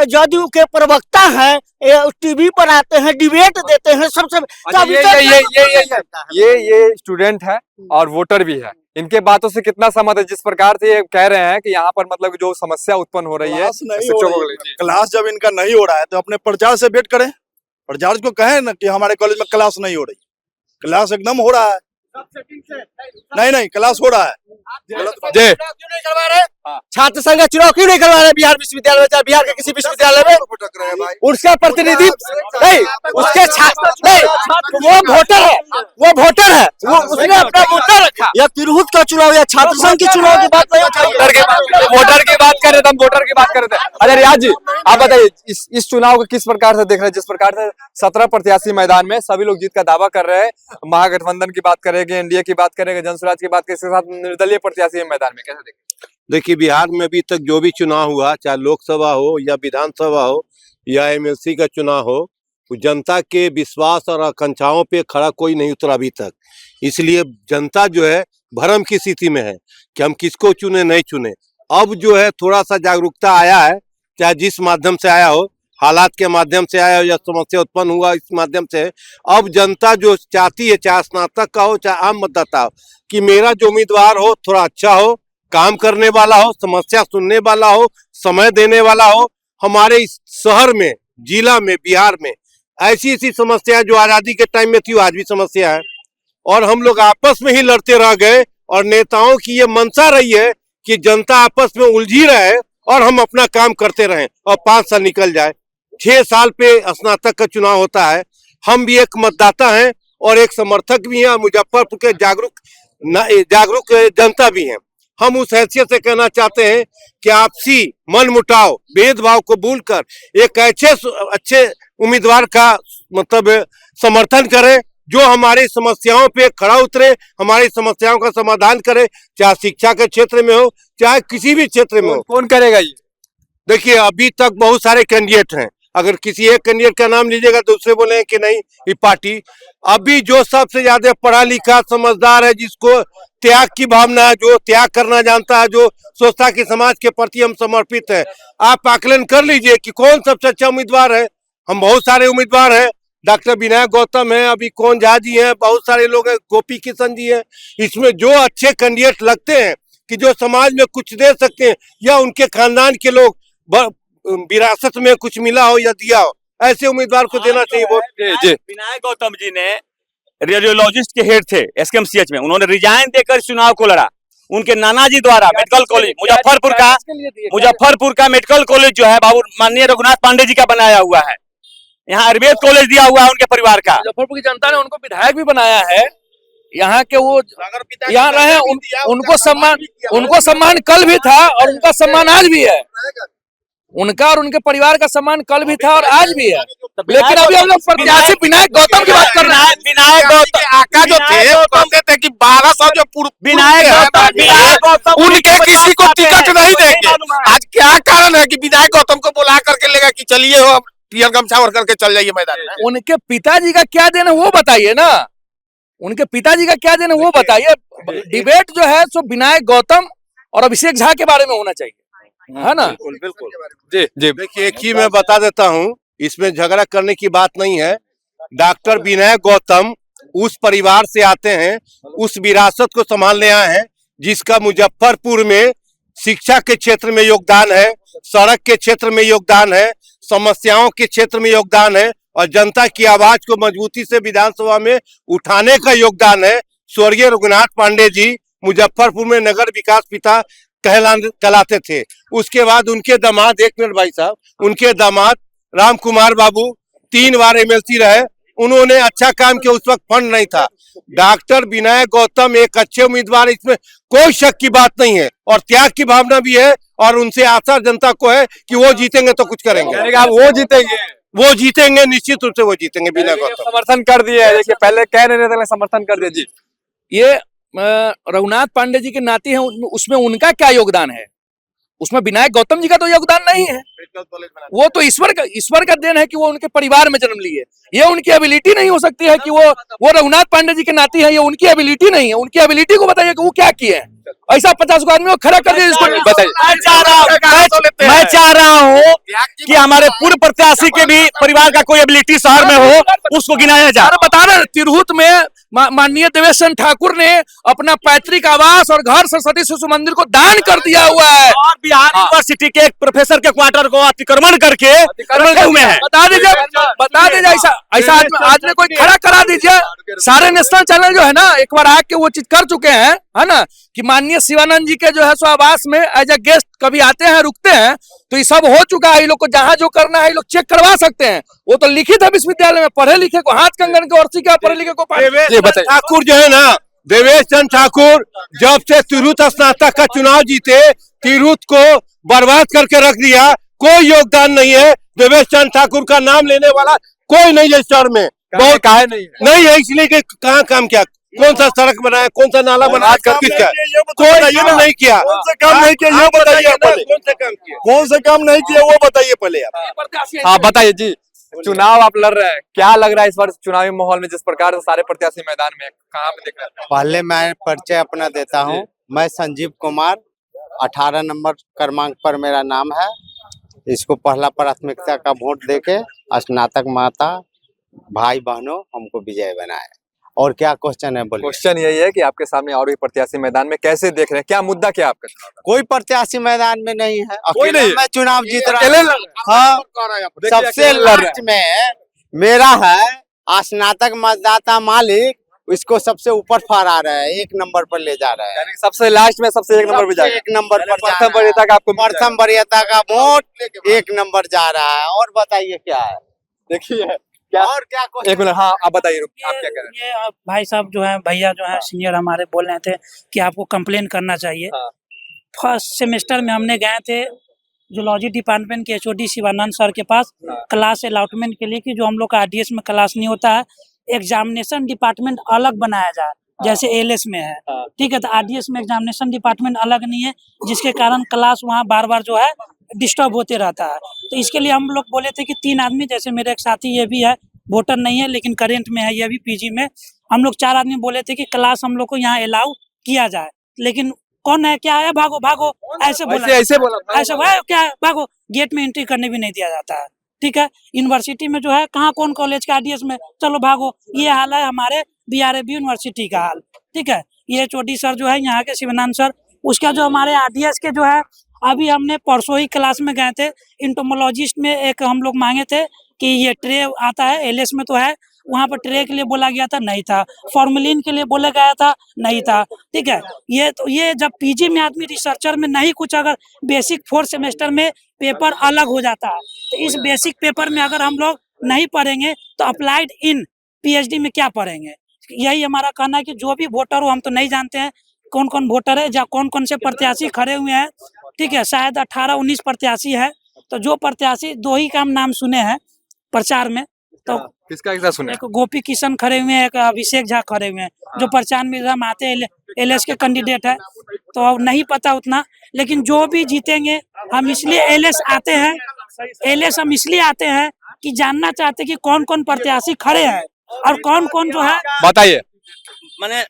जदयू के प्रवक्ता हैं, टीवी पर आते हैं, डिबेट देते हैं सबसे। ये स्टूडेंट है और वोटर भी है, इनके बातों से कितना सहमत है जिस प्रकार से ये कह रहे हैं कि यहाँ पर मतलब जो समस्या उत्पन्न हो रही है क्लास जब इनका नहीं हो रहा है तो अपने प्रचार से वेट करें, प्रचार को कहें ना कि हमारे कॉलेज में क्लास नहीं हो रही। क्लास एकदम हो रहा है, नहीं क्लास हो रहा है। छात्र संघ चुनाव क्यों नहीं करवा रहे बिहार विश्वविद्यालय में, बिहार के किसी विश्वविद्यालय में? उसका प्रतिनिधि नहीं, उसके छात्र नहीं, वो वोटर है, वो उसने अपना मुद्दा रखा। या तिरहुत का चुनाव या छात्र संघ के चुनाव की बात नहीं, वोटर की बात कर रहे थे। अरे रियाज जी आप बताइए इस चुनाव को किस प्रकार से देख रहे हैं? जिस प्रकार से 17 प्रत्याशी मैदान में, सभी लोग जीत का दावा कर रहे हैं, महागठबंधन की बात करेंगे, एनडीए की बात करेंगे, जनसुराज की बात करेंगे, इसके साथ निर्दलीय प्रत्याशी मैदान में, कैसे देखें? देखिए बिहार में अभी तक जो भी चुनाव हुआ, चाहे लोकसभा हो या विधानसभा हो या एमएलसी का चुनाव हो, जनता के विश्वास और आकांक्षाओं पे खड़ा कोई नहीं उतरा अभी तक। इसलिए जनता जो है भ्रम की स्थिति में है कि हम किसको चुने नहीं चुने। अब जो है थोड़ा सा जागरूकता आया है, चाहे जिस माध्यम से आया हो, हालात के माध्यम से आया हो या समस्या उत्पन्न हुआ इस माध्यम से। अब जनता जो चाहती है, चाहे स्नातक का हो चाहे आम मतदाता हो, कि मेरा जो उम्मीदवार हो थोड़ा अच्छा हो, काम करने वाला हो, समस्या सुनने वाला हो, समय देने वाला हो। हमारे इस शहर में, जिला में, बिहार में ऐसी समस्या जो आजादी के टाइम में थी वो आज भी समस्या है, और हम लोग आपस में ही लड़ते रह गए। और नेताओं की ये मंशा रही है कि जनता आपस में उलझी रहे और हम अपना काम करते रहें और 5 साल निकल जाए। 6 साल पे स्नातक का चुनाव होता है। हम भी एक मतदाता हैं और एक समर्थक भी हैं, मुजफ्फरपुर के जागरूक जनता भी हैं। हम उस हैसियत से कहना चाहते हैं कि आपसी मन मुटाव, भेदभाव को भूलकर एक अच्छे उम्मीदवार का मतलब समर्थन करें, जो हमारी समस्याओं पे खड़ा उतरे, हमारी समस्याओं का समाधान करे, चाहे शिक्षा के क्षेत्र में हो चाहे किसी भी क्षेत्र में हो। कौन करेगा ये? देखिए अभी तक बहुत सारे कैंडिडेट हैं, अगर किसी एक कैंडिडेट का नाम लीजिएगा दूसरे बोले कि नहीं ये पार्टी। अभी जो सबसे ज्यादा पढ़ा लिखा समझदार है, जिसको त्याग की भावना है, जो त्याग करना जानता है, जो सोचता कि समाज के प्रति हम समर्पित है, आप आकलन कर लीजिए कि कौन सबसे अच्छा उम्मीदवार है। हम बहुत सारे उम्मीदवार हैं, डॉक्टर विनायक गौतम है, अभी कौन झा जी हैं, बहुत सारे लोग हैं, गोपी किशन जी हैं। इसमें जो अच्छे कैंडिडेट लगते हैं कि जो समाज में कुछ दे सकते हैं, या उनके खानदान के लोग विरासत में कुछ मिला हो या दिया हो, ऐसे उम्मीदवार को देना चाहिए वोट। विनायक गौतम जी ने रेडियोलॉजिस्ट के हेड थे एसकेएमसीएच में, उन्होंने रिजाइन देकर चुनाव को लड़ा। उनके नाना जी द्वारा मेडिकल कॉलेज मुजफ्फरपुर का मेडिकल कॉलेज जो है बाबू माननीय रघुनाथ पांडे जी का बनाया हुआ है। यहाँ आयुर्वेद कॉलेज दिया हुआ है उनके परिवार का। मुजफ्फरपुर की जनता ने उनको विधायक भी बनाया है, यहाँ के वो यहाँ रहे, उनको सम्मान कल भी था और उनका सम्मान आज भी है। उनका और उनके परिवार का सम्मान कल भी था और आज भी है। लेकिन अभी हम लोग प्रत्याशी विनायक गौतम की बात कर रहे हैं। विनायक गौतम आका जो थे कहते थे कि 1200 जो विनायक गौतम उनके किसी को टिकट नहीं देंगे। आज क्या कारण है कि विधायक गौतम को बुला करके लेगा कि चलिए हो पियर गमछा ओढ़ करके चल जाइए मैदान में। उनके पिताजी का क्या देन है वो बताइए ना, उनके पिताजी का क्या देन है वो बताइए। डिबेट जो है सो विनायक गौतम और अभिषेक झा के बारे में होना चाहिए, है ना। बिल्कुल बिल्कुल जी जी। देखिए एक ही मैं बता देता हूँ, इसमें झगड़ा करने की बात नहीं है। डॉक्टर विनायक गौतम उस परिवार से आते हैं, उस विरासत को संभालने आए हैं जिसका मुजफ्फरपुर में शिक्षा के क्षेत्र में योगदान है, सड़क के क्षेत्र में योगदान है, समस्याओं के क्षेत्र में योगदान है और जनता की आवाज को मजबूती से विधानसभा में उठाने का योगदान है। स्वर्गीय रघुनाथ पांडे जी मुजफ्फरपुर में नगर विकास पिता कहलाते थे। उसके बाद उनके दामाद, एक मिनट भाई साहब, उनके दामाद राम कुमार बाबू 3 बार एमएलसी रहे, उन्होंने अच्छा काम किया, उस वक्त फंड नहीं था। डॉक्टर विनायक गौतम एक अच्छे उम्मीदवार, इसमें कोई शक की बात नहीं है और त्याग की भावना भी है और उनसे आशा जनता को है कि वो जीतेंगे तो कुछ करेंगे। आप वो जीतेंगे, वो जीतेंगे, निश्चित रूप से वो जीतेंगे। विनायक गौतम समर्थन कर दिया है, देखिए पहले कह रहे थे समर्थन कर दिया जी। ये रघुनाथ पांडे जी के नाती हैं, उसमें उनका क्या योगदान है? उसमें विनायक गौतम जी का तो योगदान नहीं है। वो तो ईश्वर का देन है कि वो उनके परिवार में जन्म लिए। ये उनकी एबिलिटी नहीं हो सकती है कि वो रघुनाथ पांडे जी के नाती है, ये उनकी एबिलिटी नहीं है। उनकी एबिलिटी को बताइए कि वो क्या किए हैं। ऐसा 50 आदमी को खड़ा कर दिया, इसको बताइए। मैं चाह रहा हूँ कि हमारे पूर्व प्रत्याशी के भी परिवार का कोई एबिलिटी शहर में हो, उसको गिनाया जाए। बता रहे तिरहुत में माननीय देवेश चंद्र ठाकुर ने अपना पैतृक आवास और घर सरस्वती शिशु मंदिर को दान कर दिया हुआ है और बिहार यूनिवर्सिटी के एक प्रोफेसर के क्वार्टर को अतिक्रमण करके रखे हुए हैं। बता दीजिए ऐसा आदमी कोई खड़ा करा दीजिए। सारे नेशनल चैनल जो है ना एक बार आके वो चीज कर चुके हैं, है ना, कि माननीय शिवानंद जी के जो है सो आवास में एज ए गेस्ट कभी आते हैं, रुकते हैं, तो ये सब हो चुका है। ये लोग को जहाँ जो करना है ये लोग चेक करवा सकते हैं। वो तो लिखित है विश्वविद्यालय में, पढ़े लिखे को हाथ कंगन के और सीखे पढ़े लिखे को। ठाकुर जो है ना, देवेश चंद्र ठाकुर जब से तिरहुत स्नातक का चुनाव जीते, तिरहुत को बर्बाद करके रख दिया। कोई योगदान नहीं है। देवेश चंद्र ठाकुर का नाम लेने वाला कोई नहीं है शहर में। बहुत काहे नहीं है, इसलिए कि कहाँ काम किया, कौन सा सड़क बनाया, कौन सा नाला बनाया, किसका कोई नहीं किया। कौन से काम नहीं किया ये बताइए पहले। कौन से काम नहीं किया वो बताइए पहले आप। हाँ बताइए जी। चुनाव आप लड़ रहे हैं, क्या लग रहा है इस बार चुनावी माहौल में, जिस प्रकार से सारे प्रत्याशी मैदान में, कहाँ पे दिख रहा है? पहले मैं परिचय अपना देता हूँ। मैं संजीव कुमार, 18 नंबर क्रमांक पर मेरा नाम है। इसको पहला प्राथमिकता का वोट देके स्नातक माता भाई बहनों हमको विजय बनाए। और क्या क्वेश्चन है बोलिए? क्वेश्चन यही है कि आपके सामने और भी प्रत्याशी मैदान में, कैसे देख रहे हैं, क्या मुद्दा क्या आपका? कोई प्रत्याशी मैदान में नहीं है, कोई अकेला नहीं। मैं चुनाव जीत रहा अकेले हूँ। हाँ, सबसे लड़ रहे हैं। लास्ट में मेरा है स्नातक मतदाता मालिक, इसको सबसे ऊपर फहरा रहा है, 1 नंबर पर ले जा रहा है। यानी सबसे लास्ट में सबसे 1 नंबर पे जाएगा। 1 नंबर पर प्रथम वरीयता का आपको प्रथम वरीयता का वोट 1 नंबर जा रहा है। और बताइए क्या है? देखिए क्या और क्या एक मिनट। हाँ आप बताइए, आप क्या कह रहे हैं? ये भाई साहब जो है, भैया जो है सीनियर हमारे बोल रहे थे कि आपको कंप्लेन करना चाहिए। फर्स्ट सेमेस्टर में हमने गए थे जूलॉजी डिपार्टमेंट के एचओडी शिवानंद सर के पास क्लास अलॉटमेंट के लिए, कि जो हम लोग का आरडीएस में क्लास नहीं होता है, एग्जामिनेशन डिपार्टमेंट अलग बनाया जाए जैसे एलएस में है। ठीक है, तो आरडीएस में एग्जामिनेशन डिपार्टमेंट अलग नहीं है, जिसके कारण क्लास वहाँ बार बार जो है डिस्टर्ब होते रहता है। तो इसके लिए हम लोग बोले थे कि 3 आदमी, जैसे मेरे एक साथी ये भी है, वोटर नहीं है लेकिन करेंट में है, ये भी पीजी में, हम लोग 4 आदमी बोले थे कि क्लास हम लोग को यहाँ अलाउ किया जाए। लेकिन कौन है, क्या है, भागो भागो ऐसे बोला, ऐसे क्या है, भागो, गेट में एंट्री करने भी नहीं दिया जाता है। ठीक है, यूनिवर्सिटी में जो है कहाँ कौन कॉलेज का आरडीएस में, चलो भागो, ये हाल है हमारे बीआरएबी यूनिवर्सिटी का हाल। ठीक है, ये एचओडी सर जो है यहाँ के शिवानंद सर, उसका जो हमारे आरडीएस के जो है, अभी हमने परसों ही क्लास में गए थे, इंटोमोलॉजिस्ट में एक हम लोग मांगे थे कि ये ट्रे आता है, एलएस में तो है, वहाँ पर ट्रे के लिए बोला गया था, नहीं था। फॉर्मेलिन के लिए बोला गया था, नहीं था। ठीक है, ये जब पीजी में आदमी रिसर्चर में नहीं कुछ, अगर बेसिक 4th सेमेस्टर में पेपर अलग हो जाता है, तो इस बेसिक पेपर में अगर हम लोग नहीं पढ़ेंगे तो अप्लाइड इन पीएचडी में क्या पढ़ेंगे? यही हमारा कहना है कि जो भी वोटर हो, हम तो नहीं जानते हैं कौन कौन वोटर है, या कौन कौन से प्रत्याशी खड़े हुए हैं। ठीक है, शायद 18-19 प्रत्याशी है, तो जो प्रत्याशी 2 ही का नाम सुने हैं प्रचार में, तो किसका एक साथ सुने? एक गोपी किशन खड़े हुए हैं, एक अभिषेक झा खड़े हुए हैं, जो प्रचार में हम आते हैं एलएस के कैंडिडेट है, तो अब नहीं पता उतना, लेकिन जो भी जीतेंगे हम इसलिए एलएस आते हैं, एलएस हम इसलिए आते हैं कि जानना चाहते हैं कि कौन कौन प्रत्याशी खड़े हैं और कौन कौन जो है। बताइए। मैंने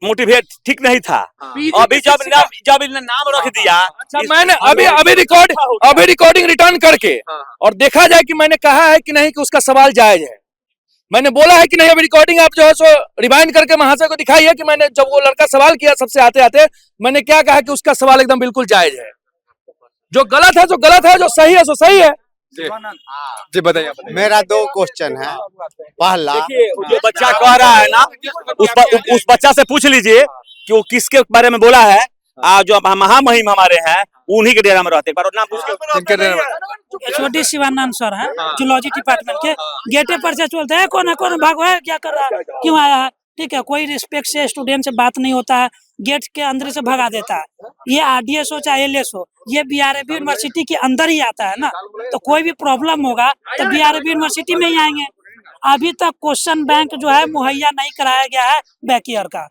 मोटिवेट ठीक नहीं था, अभी जब इन्होंने नाम रख दिया, अच्छा मैंने अभी रिकॉर्डिंग रिटर्न करके और देखा जाए कि मैंने कहा है कि नहीं कि उसका सवाल जायज है, मैंने बोला है कि नहीं, अभी रिकॉर्डिंग आप जो है सो रिवाइंड करके महाशय को दिखाई है कि मैंने जब वो लड़का सवाल किया सबसे आते आते, मैंने क्या कहा कि उसका सवाल एकदम बिल्कुल जायज है, जो गलत है सो गलत है, जो सही है सो सही है। जी बताइए। मेरा 2 क्वेश्चन है। पहला, जो बच्चा कह रहा है ना, उस बच्चा से पूछ लीजिए कि वो किसके बारे में बोला है। जो महामहिम हमारे हैं उन्हीं के डेरा में रहते, एक बार नाम पूछ के। छोटी शिवानंद सर है, जूलॉजी डिपार्टमेंट के, गेटे पर से चलते हैं, कौन है कौन भागो है, क्या कर रहा है, क्यों आया है, ठीक है, कोई रिस्पेक्ट से स्टूडेंट से बात नहीं होता है, गेट के अंदर से भगा देता है। ये आरडीएस हो चाहे एलएस हो, ये बीआरएबी यूनिवर्सिटी के अंदर ही आता है ना, तो कोई भी प्रॉब्लम होगा तो बीआरएबी यूनिवर्सिटी में ही आएंगे। अभी तक क्वेश्चन बैंक जो है मुहैया नहीं कराया गया है बैकईयर का,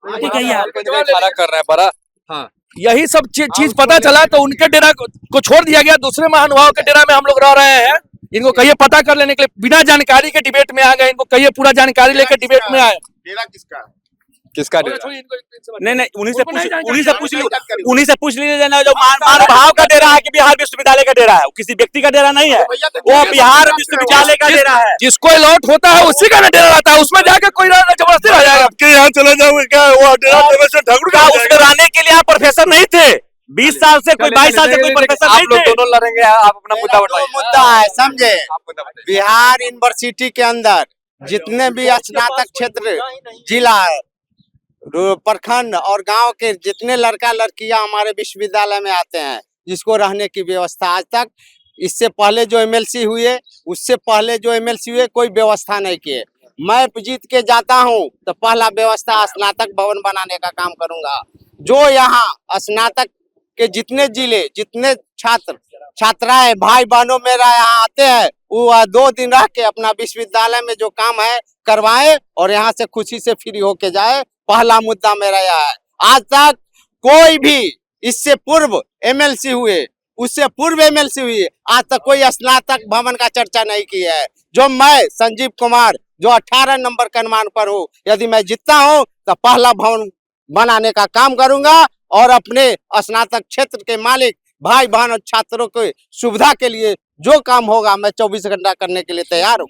ठीक है। कर रहे हैं बड़ा, हाँ यही सब चीज पता चला तो उनके डेरा को छोड़ दिया गया, दूसरे महानुभाव के डेरा में हम लोग रह रहे हैं। इनको कहिए पता कर लेने के लिए, बिना जानकारी के डिबेट में आ गए, इनको कहिए पूरा जानकारी लेकर डिबेट में आए। डेरा किसका किसका नहीं उन्हीं से पूछ लीजिए ना, जो महानुभाव का डेरा है कि बिहार विश्वविद्यालय का डेरा है, किसी व्यक्ति का डेरा नहीं है, वो बिहार विश्वविद्यालय का डेरा है। जिसको अलॉट होता है उसी का डेरा रहता है, उसमें जाके कोई जबरदस्ती रह जाएगा। आपके यहाँ चले जाओगे क्या? वो डेरा देवेश ठाकुर का उसमें रहने के लिए आप प्रोफेसर नहीं थे, 20 साल से कोई 22 साल से कोई प्रोफेसर नहीं थे। आप लोग दोनों लड़ेंगे, आप अपना मुद्दा बताइए। मुद्दा है समझे, बिहार यूनिवर्सिटी के अंदर जितने भी स्नातक क्षेत्र, जिला, प्रखंड और गांव के जितने लड़का लड़कियां हमारे विश्वविद्यालय में आते हैं, जिसको रहने की व्यवस्था आज तक, इससे पहले जो एमएलसी हुए, उससे पहले जो एमएलसी हुए, कोई व्यवस्था नहीं किए। मैं जीत के जाता हूं तो पहला व्यवस्था स्नातक भवन बनाने का काम करूंगा। जो यहाँ स्नातक के जितने जिले, जितने छात्र छात्राएं भाई बहनों मेरा यहाँ आते हैं, वो 2 दिन रह के अपना विश्वविद्यालय में जो काम है करवाएं और यहाँ से खुशी से फ्री होके जाए। पहला मुद्दा मेरा यह है। आज तक कोई भी इससे पूर्व एमएलसी हुए, उससे पूर्व एमएलसी हुई, आज तक कोई स्नातक भवन का चर्चा नहीं की है। जो मैं संजीव कुमार जो 18 नंबर कमान पर हूँ, यदि मैं जीतता हूँ तो पहला भवन बनाने का काम करूंगा और अपने स्नातक क्षेत्र के मालिक भाई बहन और छात्रों के सुविधा के लिए जो काम होगा मैं 24 घंटा करने के लिए तैयार हूँ।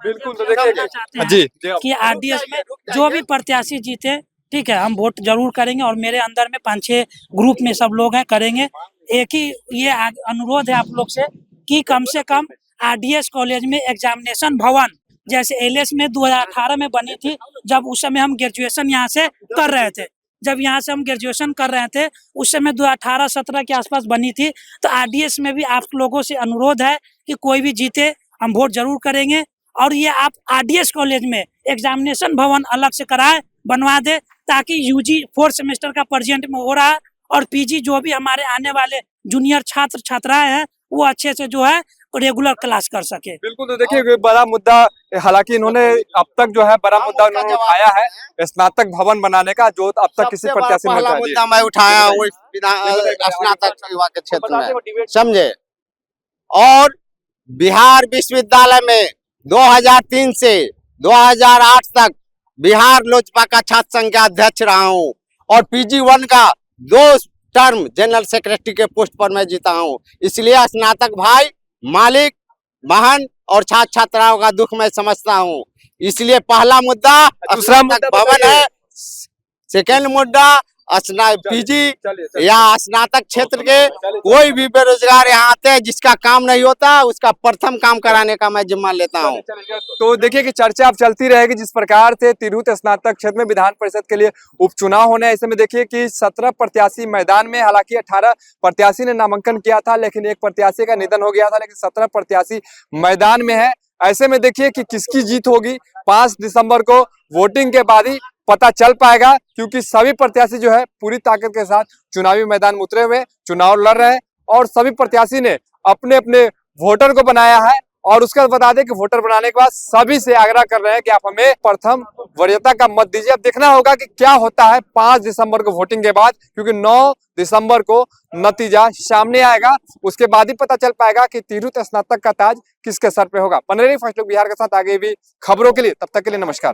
बिल्कुल। तो देखिए जी कि आरडीएस में जो भी प्रत्याशी जीते, ठीक है, हम वोट जरूर करेंगे और मेरे अंदर में 5-6 ग्रुप में सब लोग हैं, करेंगे। एक ही ये अनुरोध है आप लोग से कि कम से कम आरडीएस कॉलेज में एग्जामिनेशन भवन जैसे एलएस में 2018 में बनी थी, जब उस समय हम ग्रेजुएशन यहाँ से कर रहे थे, जब यहाँ से हम ग्रेजुएशन कर रहे थे उस समय 2018-17 के आसपास बनी थी। तो आरडीएस में भी आप लोगों से अनुरोध है कि कोई भी जीते हम वोट जरूर करेंगे और ये आप आरडीएस कॉलेज में एग्जामिनेशन भवन अलग से कराए, बनवा दे, ताकि यूजी 4th सेमेस्टर का प्रेजेंट में हो रहा है और पीजी जो भी हमारे आने वाले जूनियर छात्र छात्राएं हैं वो अच्छे से जो है रेगुलर क्लास कर सके। बिल्कुल। तो देखिए बड़ा मुद्दा, हालांकि इन्होंने अब तक जो है बड़ा मुद्दा उन्होंने उठाया है स्नातक भवन बनाने का, जो अब तक किसी प्रत्याशी ने पहला मुद्दा मैं उठाया हूँ स्नातक सेवा के क्षेत्र में, समझे। और बिहार विश्वविद्यालय में 2003 से 2008 तक बिहार लोजपा का छात्र संघ का अध्यक्ष रहा हूँ और पीजी 1 का 2 टर्म जनरल सेक्रेटरी के पोस्ट पर मैं जीता हूँ। इसलिए स्नातक भाई, मालिक, बहन और छात्र छात्राओं का दुख मैं समझता हूँ। इसलिए पहला मुद्दा स्नातक भवन है, सेकेंड मुद्दा पीजी या स्नातक क्षेत्र के कोई भी बेरोजगार यहाँ आते हैं जिसका काम नहीं होता, उसका प्रथम काम कराने का मैं जिम्मा लेता हूँ। तो देखिए कि चर्चा अब चलती रहेगी जिस प्रकार से तिरहुत स्नातक क्षेत्र में विधान परिषद के लिए उपचुनाव होने, ऐसे में देखिए कि 17 प्रत्याशी मैदान में, हालांकि 18 प्रत्याशी ने नामांकन किया था लेकिन एक प्रत्याशी का निधन हो गया था, लेकिन 17 प्रत्याशी मैदान में है। ऐसे में देखिए कि किसकी जीत होगी 5 दिसंबर को वोटिंग के बाद ही पता चल पाएगा, क्योंकि सभी प्रत्याशी जो है पूरी ताकत के साथ चुनावी मैदान में उतरे हुए चुनाव लड़ रहे हैं और सभी प्रत्याशी ने अपने अपने वोटर को बनाया है और उसके बाद बता दें कि वोटर बनाने के बाद सभी से आग्रह कर रहे हैं कि आप हमें प्रथम वरीयता का मत दीजिए। अब देखना होगा कि क्या होता है 5 दिसंबर को वोटिंग के बाद, क्योंकि 9 दिसंबर को नतीजा सामने आएगा। उसके बाद ही पता चल पाएगा कि तिरहुत स्नातक का ताज किसके सर पे होगा। बने रहिए फर्स्ट लुक बिहार के साथ आगे भी खबरों के लिए। तब तक के लिए नमस्कार।